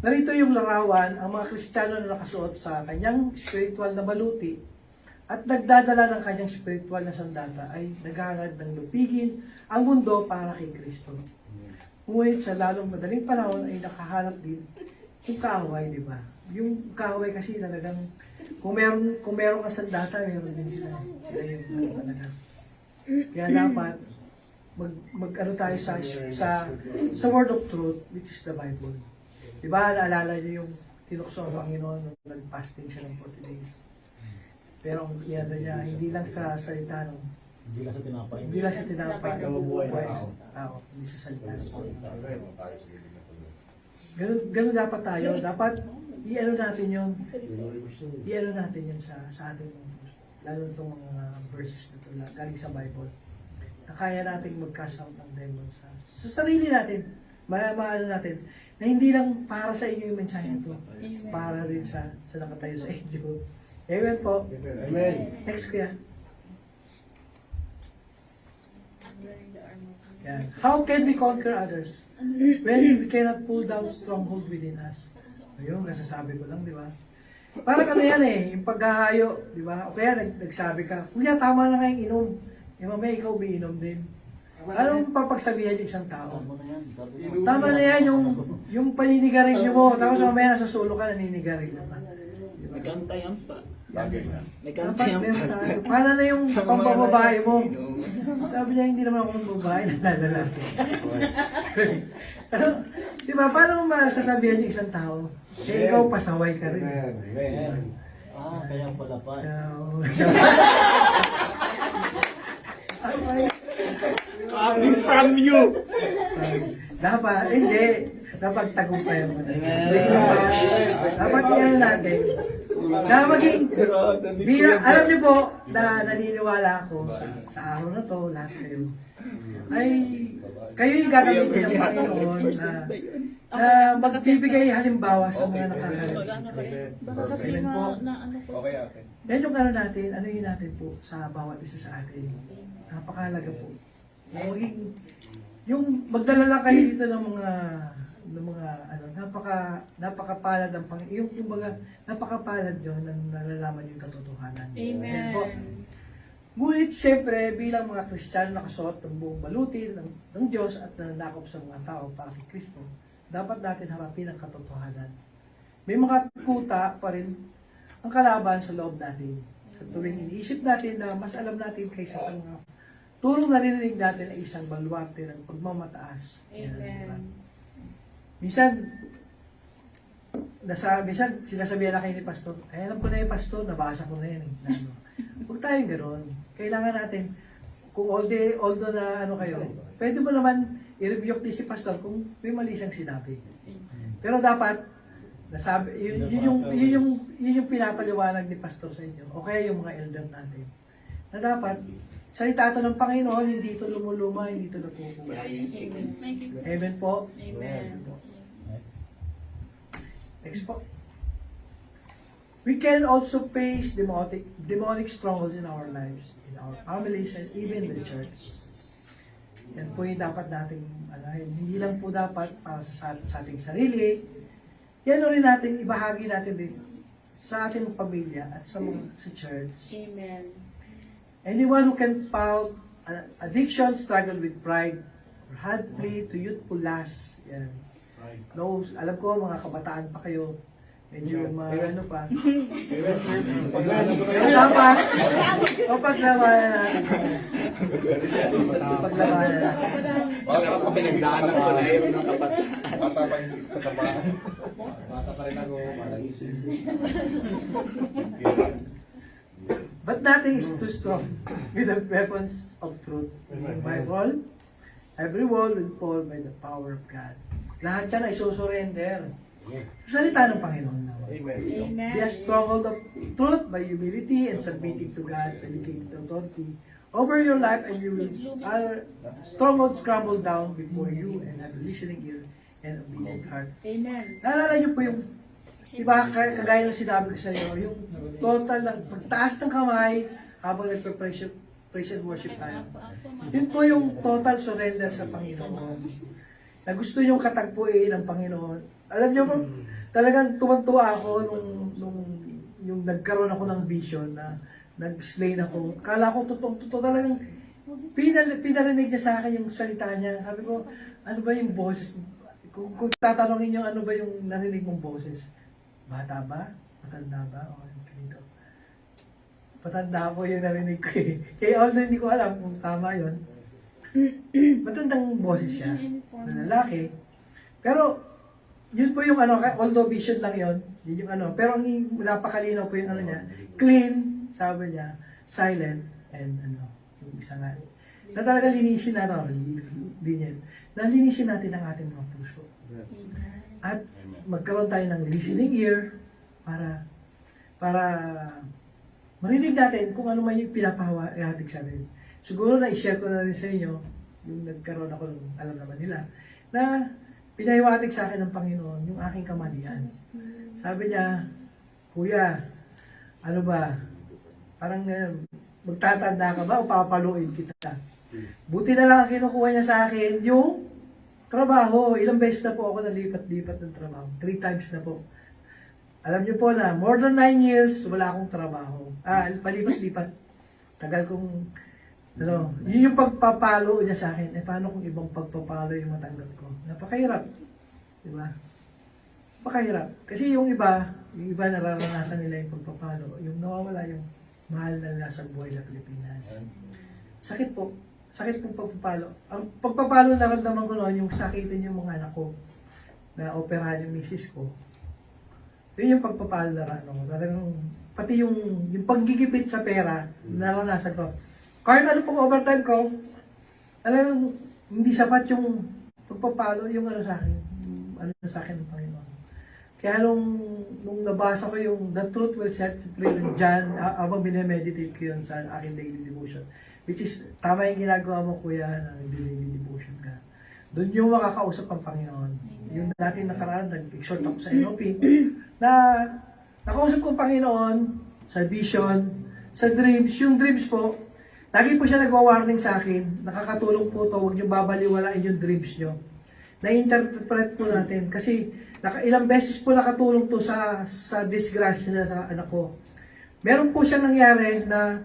Narito yung larawan, ang mga Kristiyano na nakasuot sa kanyang spiritual na baluti at nagdadala ng kanyang spiritual na sandata ay naghahangad ng lupigin ang mundo para kay Kristo. Ngunit sa lalong madaling panahon ay nakahanap din yung kaaway, di ba? Yung kaaway kasi talagang kung meron kang sandata, meron din sila. Sila yung talaga. Kaya dapat mag-ano tayo sa word of truth, which is the Bible. Diba, naalala niyo yung tinukso ang Panginoon nung nag-fasting siya ng 40 days. Pero ang iyada niya, hindi lang sa salita, no? Hindi lang sa tinapay. Buhay sa tao. Hindi sa salita. Ganun dapat tayo. Dapat i-ano natin yun sa ating, lalo itong mga verses na ito, galing sa Bible, na kaya natin mag-cast out ng demon sa sarili natin, maano natin, na hindi lang para sa inyo yung mensahe ito, para rin sa nakatayo sa inyo. Amen po. Amen. Next kuya. Yan. How can we conquer others when we cannot pull down stronghold within us? Ayun, kasasabi ko lang, di ba? Parang ano yan yung paghahayo, di ba? O kaya nagsabi ka, kuya, tama na ngayong inom. Mamaya ikaw umiinom din. Anong papagsabihan yung isang tao? Tama na yan, yung paninigarilyo mo, tapos mamaya nasa sulo ka, naninigarilyo ka. Diba? May kantayan pa. May Dapat kantayan meron pa. tayo. Paano na yung pambababae mo? Sabi niya, hindi naman ako babae, nalalaki. Pero, di ba, paano masasabihan yung isang tao? Eh, ikaw pasaway ka rin. Amen. Kaya pala pa. Coming from you. Dapat, hindi. Dapat tagumpayan mo na. Dapat yan natin. Na maging, alam niyo po, na naniniwala ako sa araw na to, lahat kayo, ay, kayo yung gagamitin ng Panginoon na magbibigay halimbawa sa mga nakakalit. Baka kasi Amen po. na ano po. Yan yung ano natin, ano yun natin po sa bawat isa sa atin. Napakahalaga po. Yung magdala lang kayo dito ng mga napakapalad ang Panginoon. Yung kumbaga, napakapalad nyo na nalalaman yung katotohanan. Amen. Po. Ngunit siyempre, bilang mga Kristiyano nakasuot ng buong baluti ng Diyos at nananakop sa mga tao para kay Kristo, dapat natin harapin ang katotohanan. May mga kuta pa rin ang kalaban sa loob natin. Sa tuwing iniisip natin na mas alam natin kaysa sa mga turong narinig natin ay isang baluarte ng pagmamataas. Amen. Minsan sinasabihan na kayo ni Pastor, ay alam ko na yung Pastor, nabasa ko na yan. Huwag tayong gano'n. Kailangan natin, kung although na ano kayo, pwede mo naman i-review din si Pastor kung may mali siyang sinabi. Pero dapat, nasabi, yun yung pinapaliwanag ni Pastor sa inyo, o kaya yung mga elder natin, na dapat, salita ito ng Panginoon, hindi ito lumuluma, hindi ito napupuwa. Amen po. Amen. Next po. We can also face demonic strongholds in our lives, in our families, and even the church. Yan po yung dapat nating, hindi lang po dapat para sa ating sarili, yan rin natin, ibahagi natin din sa ating pamilya at sa church. Amen. Anyone who can fight addiction, struggle with pride, or had play to youthful lust, yan. No, alam ko, mga kabataan pa kayo, medyo ano pa. Pero dapat, paglabanan natin. Paglabanan natin. Baka pa pinagdaanan ko na yun ng kapatid. Bata pa yung katabahan. Bata pa rin ako, malagising. But nothing is too strong with the weapons of truth. By wall, every wall will fall by the power of God. Lahat yan ay susurrender. Salita ng Panginoon naman. Amen. Be a stronghold of truth by humility and submitting to God, dedicated authority over your life, and you will strongholds crumble down before you and have a listening ear and obedient heart. Amen. Naalala niyo po yung, iba kagaya ng sinabi ko sa iyo, yung total ng pagtaas ng kamay habang nagpe-praise and worship tayo. Yun po yung total surrender sa Panginoon. Na gusto yung katagpuin ng Panginoon. Alam niyo po, talagang tuwang-tuwa ako nung yung nagkaroon ako ng vision na nag-explain ako. Kala ko totoo talagang pinarinig niya sa akin yung salita niya. Sabi ko, ano ba yung boses? Kung tatanungin niyo ano ba yung narinig mong boses? Bata ba? Matanda ba? O ganito. Matanda po yung narinig ko eh. Kaya although hindi ko alam kung tama yun, matandang boses siya na lalaki. Pero, yun po yung although vision lang yun yung pero ang napakalinaw po yung niya, clean, sabi niya, silent, and yung isa nga, na talaga linisin nalinisin natin ang ating mga puso. At magkaroon tayo ng listening ear para marinig natin kung ano man yung pinapahawatig sa atin. Siguro na i-share ko na rin sa inyo, yung nagkaroon ako, alam naman nila, na pinahiwatig sa akin ng Panginoon yung aking kamalian. Sabi niya, Kuya, ano ba, parang magtatanda ka ba o papaluin kita? Buti na lang ang kinukuha niya sa akin yung trabaho. Ilang beses na po ako nalipat-lipat ng trabaho. 3 times na po. Alam niyo po na, more than 9 years, wala akong trabaho. Palipat-lipat. Tagal kong yun yung pagpapalo niya sa akin. Paano kung ibang pagpapalo yung matanggap ko? Napakahirap. Diba? Napakahirap. Kasi yung iba nararanasan nila yung pagpapalo. Yung nawawala yung mahal na nasa buhay na Pilipinas. Sakit po. Sakit pong pagpapalo. Ang pagpapalo naramdaman ko noon, yung sakitin yung mga anak ko na operahan yung misis ko. Yun yung pagpapalo na pati yung paggigipit sa pera, naranasan ko. Kahit ano pong overtime ko, hindi sapat yung pagpapalo, yung sa akin, sa akin ng Panginoon. Kaya nung nabasa ko yung The Truth Will Set You Free ng John, habang binemeditate ko yun sa aking daily devotion, which is, tama yung ginagawa mo, Kuya, na daily devotion ka. Doon yung makakausap ang Panginoon. Yung dating nakaraan, nag-exhort ako sa NOP, na nakausap ko ang Panginoon sa vision, sa dreams. Yung dreams po, lagi po siya nagwa-warning sa akin, nakakatulong po to, huwag niyo babaliwalain yung dreams niyo. Na-interpret po natin kasi ilang beses po nakatulong to sa disgrasya sa anak ko. Meron po siyang nangyari na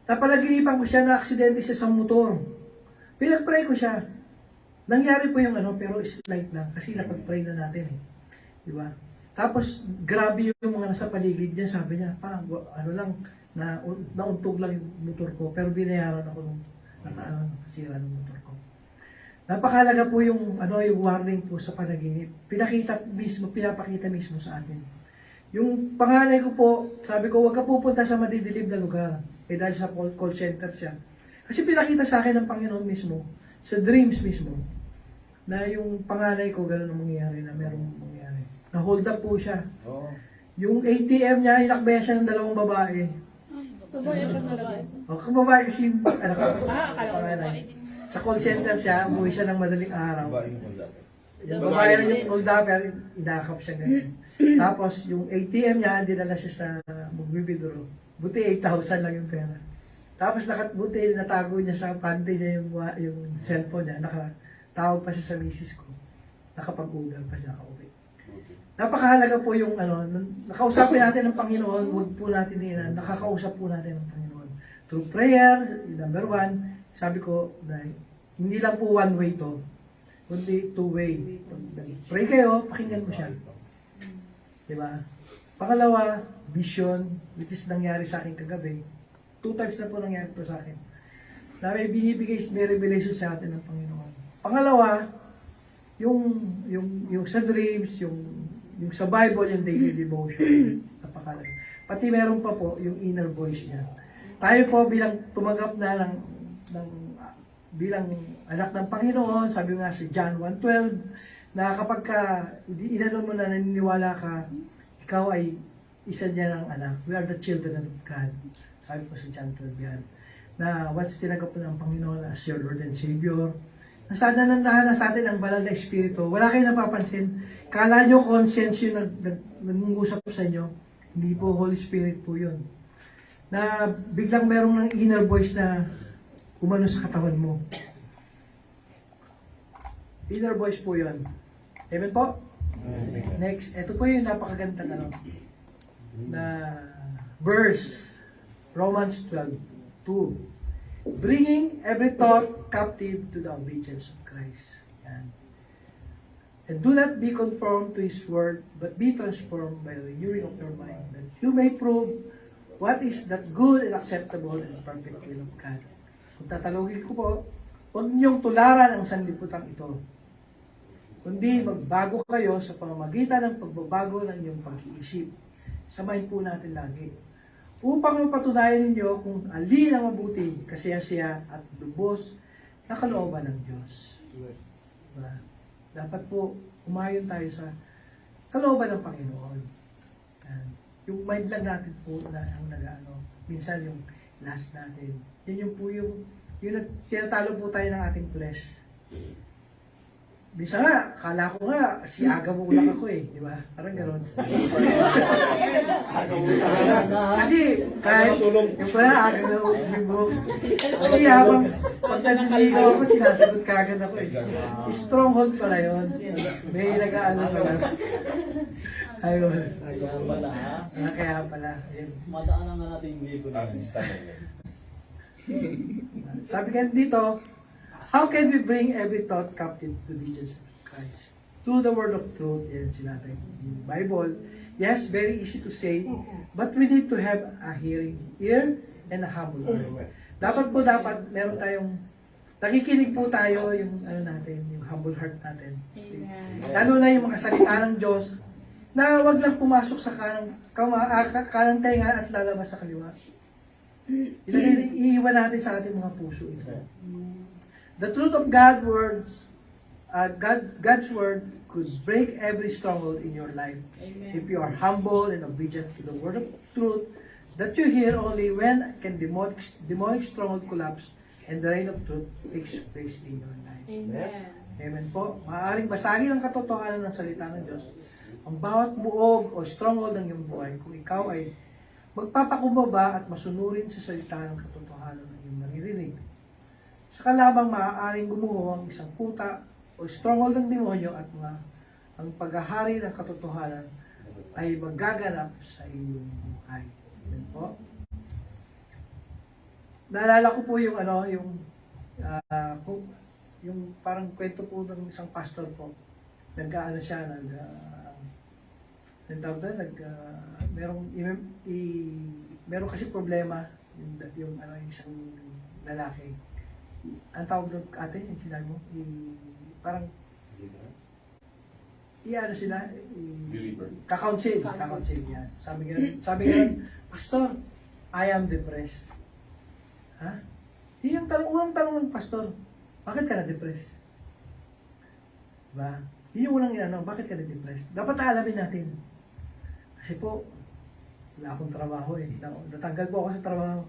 Napalaginipan ko siya na aksidente siya sa motor. Pinag-pray ko siya. Nangyari po yung ano, pero slight lang. Kasi napag-pray na natin eh. Di ba? Tapos, grabe yung mga nasa paligid niya. Sabi niya, ano lang, nauntog lang yung motor ko. Pero binayaran ako nung nasira ng motor ko. Napakalaga po yung, yung warning po sa panaginip. Pinapakita mismo sa atin. Yung panganay ko po, sabi ko, huwag ka pupunta sa madidilim na lugar. Dahil sa call center siya. Kasi pinakita sa akin ng Panginoon mismo, sa dreams mismo, na yung panganay ko, gano'n ang mangyayari, na merong mangyayari. Na-hold up po siya. Yung ATM niya, inakbaya siya ng dalawang babae. Babae ka talaga. O, kung babae kasi yung anak ko, Akala ko panganay. babae. Sa call center siya, umuwi siya ng madaling araw. Yung babae na yung hold up, pero inakap siya ganyan. Tapos, yung ATM niya, dinala siya sa mag-withdraw. Buti 8,000 lang yung pera. Tapos buti natago niya sa panty niya yung cellphone niya. Nakatawag pa siya sa misis ko. Nakapag-ugal pa siya, nakauwi. Napakahalaga po yung nakausapin natin ng Panginoon, huwag po natin nakakausap po natin ng Panginoon. Through prayer, number 1, sabi ko na hindi lang po one way to, kundi two-way. Pray kayo, pakinggan mo siya. Diba? Pangalawa, vision, which is nangyari sa akin kagabi. 2 times na po nangyari po sa akin. Na may binibigay, may revelation sa atin ng Panginoon. Pangalawa, yung sa dreams, yung sa Bible, yung daily devotion. Napakalaga. Pati meron pa po yung inner voice niya. Tayo po bilang tumanggap na bilang anak ng Panginoon, sabi nga si John 1:12, na kapag inano mo na naniniwala ka, ikaw ay isa niya ng anak. We are the children of God. Sabi po sa John 12 yan. Na once tinanggap mo ng Panginoon as your Lord and Savior, na sana nandahan sa atin ang banal na Espiritu. Wala kayong napapansin. Kala nyo conscience yung nag-uusap sa inyo. Hindi po Holy Spirit po yun. Na biglang merong ng inner voice na umano sa katawan mo. Inner voice po yun. Amen po? Next, ito po yung napakagandang na verse, Romans 12:2. Bringing every thought captive to the obedience of Christ. Yan. And do not be conformed to His word, but be transformed by the renewing of your mind, that you may prove what is that good and acceptable and perfect will of God. Kung tatalogin ko po, huwag niyong tularan ang sanlibutan ito, kundi magbago kayo sa pamamagitan ng pagbabago ng iyong pag-iisip. Samahin po natin lagi. Upang mapatunayan ninyo kung alin ang mabuti, kasiyasiya at lubos na kalooban ng Diyos. Diba? Dapat po umayon tayo sa kalooban ng Panginoon. Yan. Yung mind lang natin po na ang minsan yung last natin. Yan yung po yung tinatalo po tayo ng ating flesh. Bisa nga, kala ko nga, si Aga mo lang ako eh, di ba? Parang gano'n. Kasi, kahit, yung pala, Aga na mo. Kasi habang, pag naniligaw ako, sinasagot kagad ako eh. Stronghold pala yun. May nag-aano pala. Ayun. Kaya pala. Madaanan nga natin yung libo na. Sabi nga dito, how can we bring every thought captive to obedience of Christ? Through the word of truth, yan sinabi in the Bible. Yes, very easy to say, but we need to have a hearing ear and a humble heart. Dapat meron tayong, nakikinig po tayo yung yung humble heart natin. Amen. Lalo na yung mga salita ng Diyos, na wag lang pumasok sa kanang tenga at lalabas sa kaliwa. Iiwan natin sa ating mga puso ito. The truth of God's word could break every stronghold in your life. Amen. If you are humble and obedient to the word of truth that you hear only when can demonic stronghold collapse and the reign of truth takes place in your life. Amen. Amen po. Maaaring basagin ang katotohanan ng salita ng Diyos. Ang bawat buog o stronghold ng iyong buhay kung ikaw ay magpapakumbaba at masunurin sa salita ng katotohanan ng iyong maririnig. Sa kalabang maaaring gumuho ang isang puta o stronghold ng demonyo at ang paghahari ng katotohanan ay magaganap sa iyong buhay. Amen po. naalala ko po yung ano, yung parang kwento po ng isang pastor po. Nagkaano siya, merong kasi problema yung isang lalaki. Ang tawag doon ate, yung sinabi mo, parang ano sila, ka-counsel yan. Sabi ganun, Pastor, I am depressed. Ha? Yung unang tanong ng pastor, bakit ka na-depressed? Diba? Yun yung unang inanong, bakit ka na-depressed? Dapat alamin natin. Kasi po, wala akong trabaho eh. Natanggal po ako sa trabaho.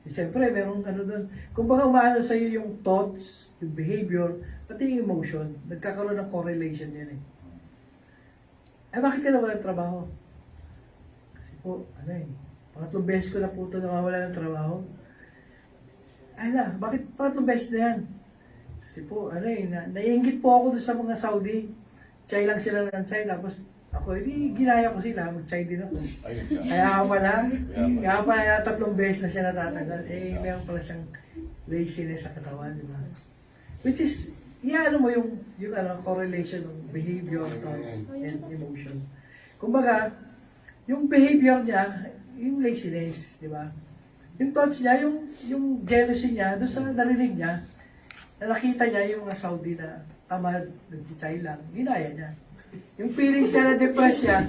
Siyempre, merong ano doon. Kung baka umaano sa iyo yung thoughts, yung behavior, pati yung emotion, nagkakaroon ng correlation yan eh. Bakit ka na walang trabaho? Kasi po, pangatlong beses ko na po ito nawawala ng trabaho. Bakit pangatlong beses na yan? Kasi po, naiingit po ako doon sa mga Saudi. Chay lang sila ng chay, tapos ako, ginaya ko sila, mag-chay din ako. Kaya pala, 3 beses na siya natatanggal. Meron pala siyang laziness sa katawan, di ba? Which is, mo yung correlation ng behavior, thoughts, and emotion. Kumbaga, yung behavior niya, yung laziness, di ba? Yung thoughts niya, yung jealousy niya, doon sa narinig niya, na nakita niya yung mga Saudi na tamad, nag-chay lang, ginaya niya. Yung feelings niya na depressed siya,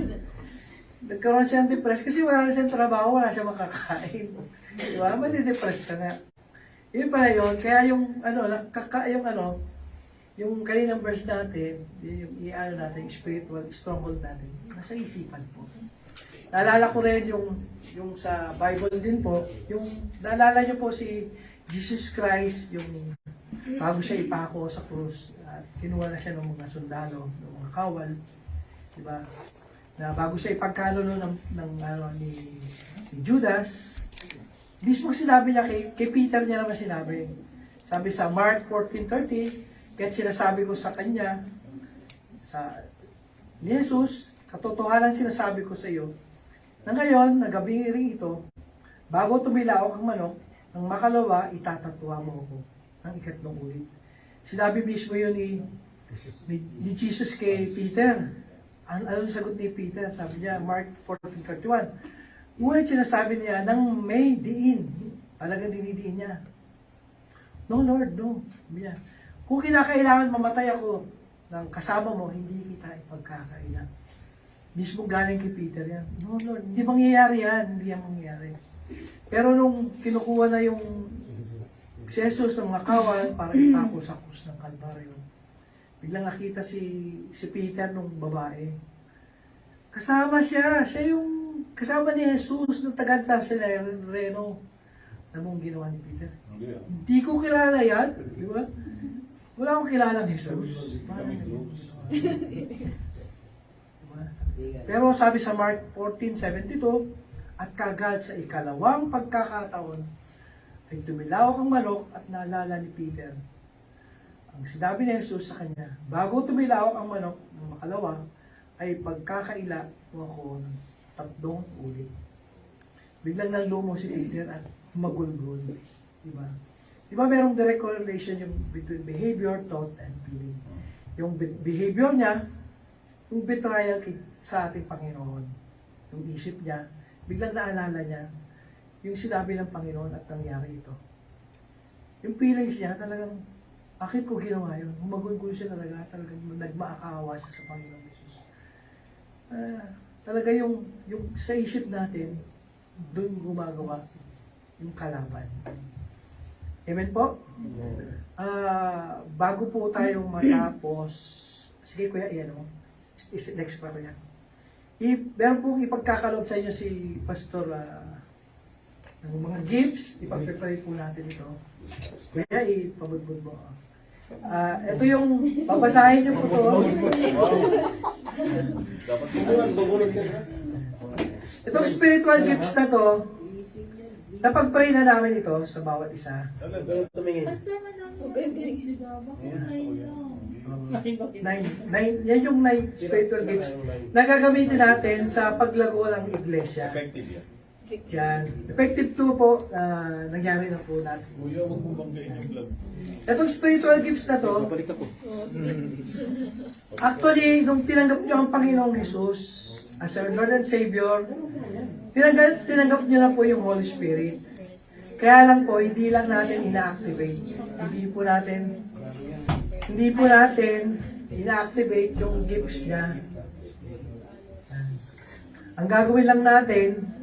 nagkaroon siya ng depressed kasi wala na siyang trabaho, wala siyang makakain. Di ba? Madi-depressed ka nga. Yun pala yun. Kaya yung kaninang verse natin, yung natin, yung spiritual stronghold natin, nasa isipan po. Naalala ko rin yung sa Bible din po, yung naalala niyo po si Jesus Christ, yung bago siya ipako sa krus, kinuha na siya ng mga sundalo, ng mga kawal, di ba? Na bago siya ipagkano ni Judas, mismo sinabi niya kay Peter niya naman sinabi. Sabi sa Mark 14:30, kaya't sinasabi ko sa kanya, ni Jesus, katotohanan sinasabi ko sa iyo, na ngayon, na gabing ring ito, bago tumilaok ang manok, ang makalawa, itatatwa mo ako ng 3 ulit. Sinabi mismo yun ni Jesus kay Peter. Ano sagot ni Peter? Sabi niya, Mark 14:31. Ngunit sinasabi niya, nang may diin, talagang dinidiin niya. No, Lord, no. Sabi niya, kung kinakailangan mamatay ako ng kasama mo, hindi kita ipagkakailan. Mismo galing kay Peter yan. No, Lord, hindi mangyayari yan. Hindi yan mangyayari. Pero nung kinukuha na yung si Jesus ng mga kawal para itako sa krus ng Kalbaryo, biglang nakita si Peter nung babae. Kasama siya. Siya yung kasama ni Jesus na tagantang sa Reno. Ano mong ginawa ni Peter? Hindi ko kilala yan. Di ba? Wala akong kilala ni Jesus. Diba? Pero sabi sa Mark 14:72, at kagad sa ikalawang pagkakataon ay tumilawak ang manok at naalala ni Peter ang sinabi ni Jesus sa kanya, bago tumilawak ang manok ng makalawa, ay pagkakaila mo ako ng 3 ulit. Biglang nalumo si Peter at magulgul. Diba? Diba merong direct correlation yung between behavior, thought, and feeling. Yung behavior niya, yung betrayal sa ating Panginoon. Yung isip niya, biglang naalala niya yung sinabi ng Panginoon at nangyari ito. Yung feelings niya talagang, bakit ko ginawa yun? Humagulgul siya talagang nagmaakawa siya sa Panginoon Jesus. Talaga yung sa isip natin, doon gumagawa yung kalaban. Amen po? Bago po tayong matapos, sige kuya, iyan mo. Next pa kuya. Meron pong ipagkakaloob sa inyo si Pastor ng mga gifts, ipag-prepare po natin ito. Kaya ipabudbud mo. Ito yung babasahin niyo po ito. Itong spiritual gifts na to, napag-pray na namin ito sa bawat isa. Pastor, manang games, di ba? Bakit 9. Yan yung 9 spiritual gifts na gagamitin natin sa paglago ng iglesia. Effective yan. Yan. Effective 2 po, nangyari na po natin. Kuya, huwag mo banggain yung vlog. Itong spiritual gifts na to, Babalik ako. actually, nung tinanggap nyo ang Panginoong Jesus as our Lord and Savior, tinanggap nyo na po yung Holy Spirit. Kaya lang po, hindi lang natin ina-activate. Hindi po natin ina-activate yung gifts niya. Ang gagawin lang natin,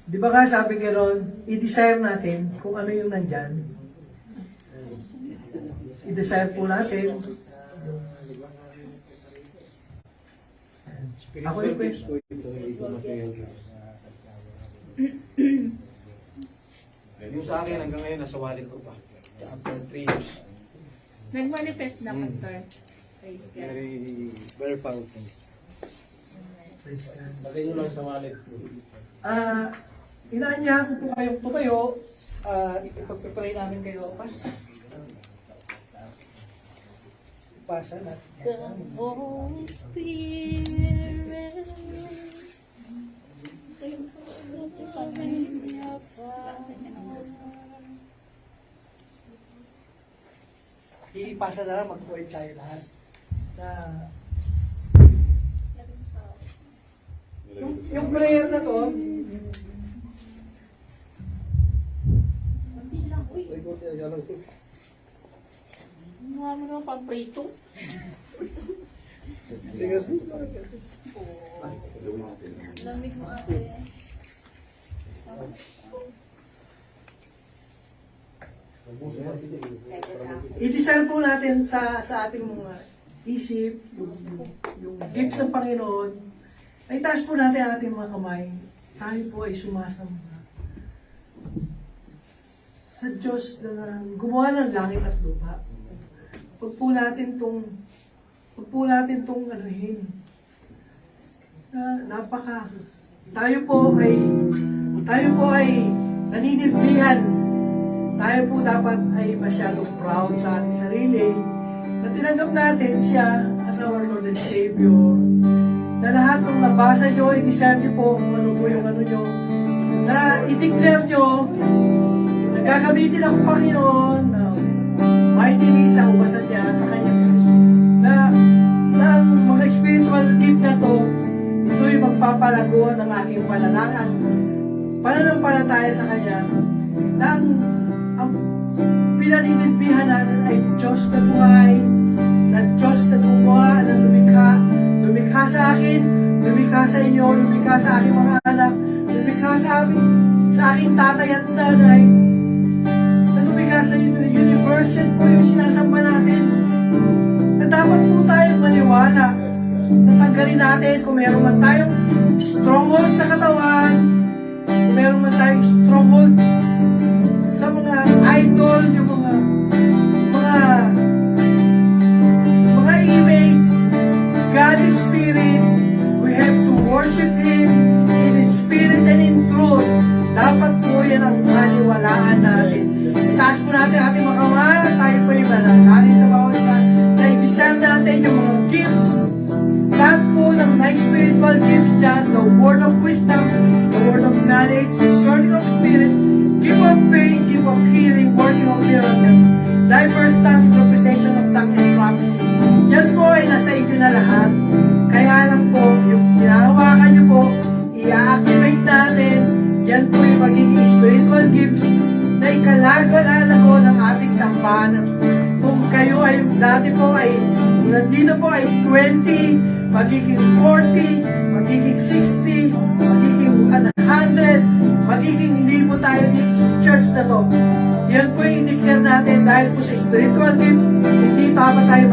di ba nga sabi gano'n, i-desire natin kung ano yung nandyan. I-desire po natin. Ako yung Yung sa akin hanggang ngayon nasa wallet ko pa. After 3 years. Nag-manifest na, Pastor. Praise God. Very powerful. Lagay nyo lang sa wallet ko. Inaanyahan ko po kayong tumayo. Ipagpipray namin kayo. Pasa natin. The Holy Spirit. Ipasa na lang, mag-point tayo lahat. Yung prayer na to, Mga mo naman paprito. Lamig mo ate. i-desire po natin sa ating mga isip, yung gifts ng Panginoon, ay taas po natin ang ating mga kamay. Tayo po ay sumasamba sa Diyos na gumawa ng langit at lupa. Huwag po natin tong anuhin. Tayo po ay naninilbihan. Tayo po dapat ay masyadong proud sa ating sarili na tinanggap natin siya as our Lord and Savior. Na lahat ng nabasa nyo, i-desire nyo po kung ano po yung ano nyo, na i-declare nyo na gagamitin ako Panginoon na mightily sa ubasan niya sa kanyang Kristo. Na ang mga spiritual gift na to, ito'y magpapalago ng aking pananampalataya sa kanya, na ang pinaninilbihan natin ay Diyos na buhay, na Diyos na gumawa, na lumikha sa akin, lumikha sa inyo, lumikha sa aking mga anak, lumikha sa aking tatay at nanay, na lumikha sa universe. Yan po yung sinasamba natin, na dapat po tayong maniwala, na tanggalin natin kung meron man tayong stronghold sa katawan, kung meron man tayong stronghold sa mga idol, yung mga image. God is spirit. We have to worship Him in spirit and in truth. Dapat po yan ang maniwalaan natin. Itaas po natin ating mga kamay, tayo po yung manalangin sa bawat isa. Na-desire natin yung mga gifts. Lahat po ng spiritual gifts dyan, the word of wisdom, the word of knowledge, discerning of spirit, gift of faith, gift of healing, working of miracles, diverse tongue, interpretation of tongue, and prophecy. Yan po ay nasa inyo na lahat. Kaya lang po, yung hinahawakan nyo po, i-activate natin. Yan po yung magiging spiritual gifts na ikalago-lalago ng ating sambahan. At kung kayo ay, dati po ay, kung nandito po ay 20, magiging 40, magiging 60, magiging 100, magiging hindi po tayo dito sa church na to. Yan po yung i-declare natin dahil po sa spiritual gifts, hindi pa tayo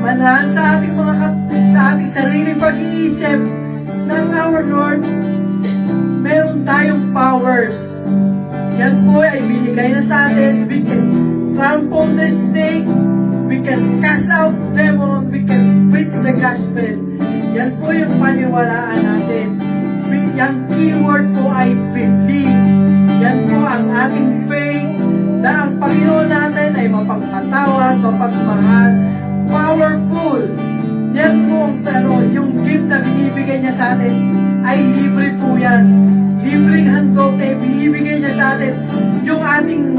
manahan sa ating sariling pag-iisip ng our Lord. Meron tayong powers. Yan po ay binigay na sa atin. We can trample the snake, we can cast out demon, we can preach the gospel. Yan po yung paniwalaan natin. Yung keyword po ay believe. Yan po ang ating faith na ang Panginoon natin ay mapagpatawad, mapagmahal, powerful. Yan po ang yung gift na binibigay niya sa atin ay libre po yan. Libreng handog na ibinibigay niya sa atin. Yung ating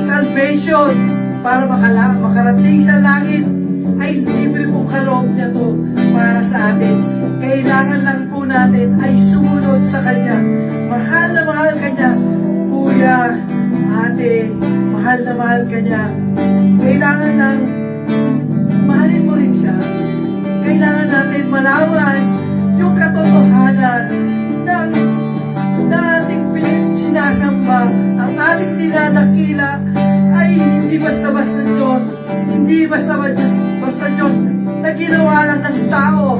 salvation para makarating sa langit ay libre pong kaloob niya to para sa atin. Kailangan lang po natin ay sumunod sa Kanya. Mahal na mahal ka niya, kuya, ate, mahal na mahal ka niya. Kailangan lang mahalin mo rin siya. Kailangan natin malaman yung katotohanan na ating sinasamba, ang ating dinadakila ay hindi basta-basta Diyos, hindi basta Diyos na ginawa lang ng tao.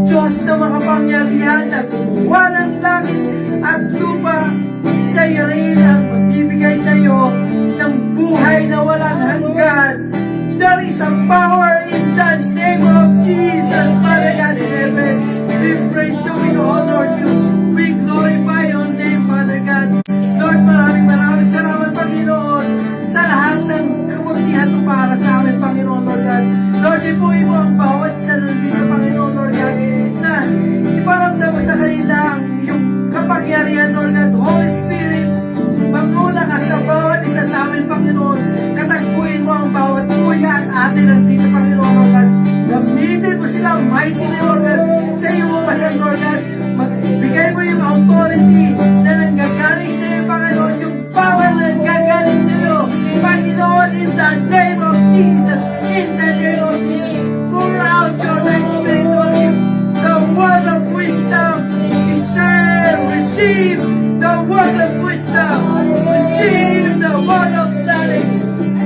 Diyos na makapangyarihan na gumawa ng langit at lupa, siya rin ang magbibigay sa iyo ng buhay na walang hanggan. There is a power in the name of Jesus, Father God in heaven. We praise you, we honor you, we glorify your name, Father God. Lord, maraming salamat, Panginoon, sa lahat ng kabutihan mo para sa amin, Panginoon, Lord God. Lord, ipuin mo ang bawat isa nandito, Panginoon, Lord God, na iparamdam mo sa kanila ang iyong kapangyarihan, Lord God. Holy Spirit, manguna ka sa bawat isa sa amin, Panginoon. Katagpuin mo ang bawat kuya at ate nandito, Panginoon, Lord God. Gamitin mo sila, mighty na, Lord God, sa iyong upasan, Lord God. Magbigay mo yung authority na nanggagaling sa iyo, Panginoon, yung power na nanggagaling sa iyo, Panginoon, in the name of Jesus, in the name of Jesus. Pour out your right spirit on you, the word of wisdom, receive the word of wisdom, receive the word of knowledge,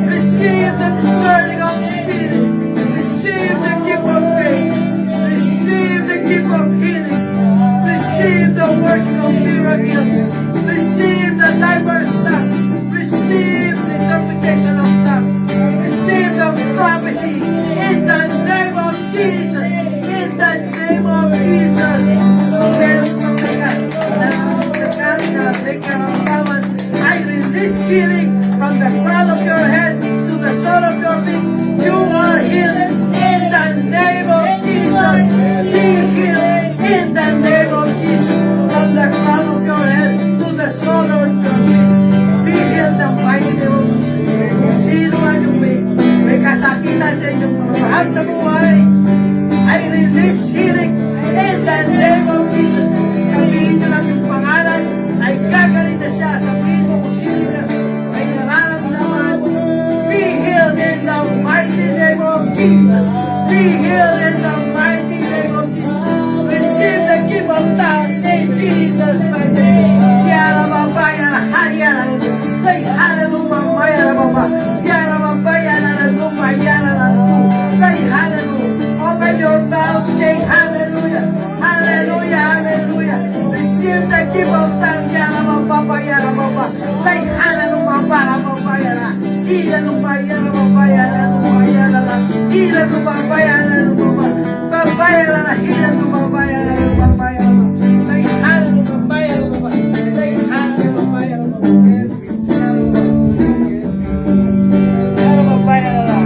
receive the discerning of the spirit, receive the gift of faith, receive the gift of healing, receive the working of miracles, receive the diverse tongue, receive the interpretation of tongue, receive the prophecy in the name of Jesus, in the name of Jesus. I release healing from the crown of your head to the sole of your feet. You are healed in the name of Jesus. Be healed in the name of Jesus. From the crown of your head to the sole of your feet. Be healed in the mighty name of Jesus. Kung sino man yung may kasakitan sa inyong mahal sa buhay, I release healing in the name of Jesus. Sabihin nyo lang yung pangalan, ay gagaling na siya. Sabihin mo kung sino na may nararamdaman. Be healed in the mighty name of Jesus. Be healed in the mighty name of Jesus. Receive the gift of tongues in Jesus' mighty name. Yara Baba, Yara Hayara. Say hallelujah, Yara Baba. Yara Baba, Yara Nagumba, Yara Nagu. Say hallelujah. Open your mouth, say hallelujah. Hallelujah, hallelujah. Receive the gift of tongues, Yara Baba, Yara Baba. Say hallelujah, Yara Baba, Yara. Ila Baba, Yara Baba, Yara Baba, Yara. Ila Baba, Yara Baba. Baba, Yara, Ila Baba, Yara Baba, Yara. Say hallelujah, Yara Baba. Say hallelujah, Yara Baba. Yara Baba, Yara.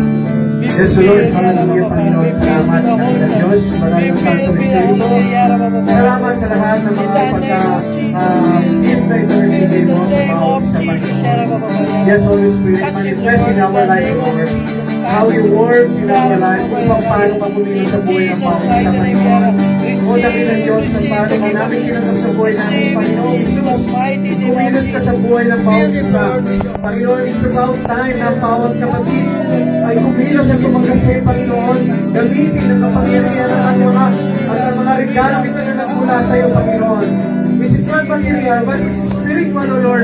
Yes, Lord, hallelujah, Panginoon. Salamat sa Diyos. Maraming Espiritu. Salamat sa lahat ng mga pagka-give na ito mo sa bawat isa, Panginoon. Yes, Holy Spirit, manifest in our life, Lord. How you work in our life, kung paano ka pumili sa buhay ng bawat isa, Panginoon. O dakilang Diyos, sa paano ka namin kinatap sa buhay namin, Panginoon. Kumilos ka sa buhay ng bawat isa. Panginoon, it's about time na ang bawat kapatid ay kumilos at tumagal sa iyo, Panginoon. Gamitin ang kapangyarihan at ang mga regalo ito na nagmula sa iyo, Panginoon. Which is not material, but it's spiritual, O Lord.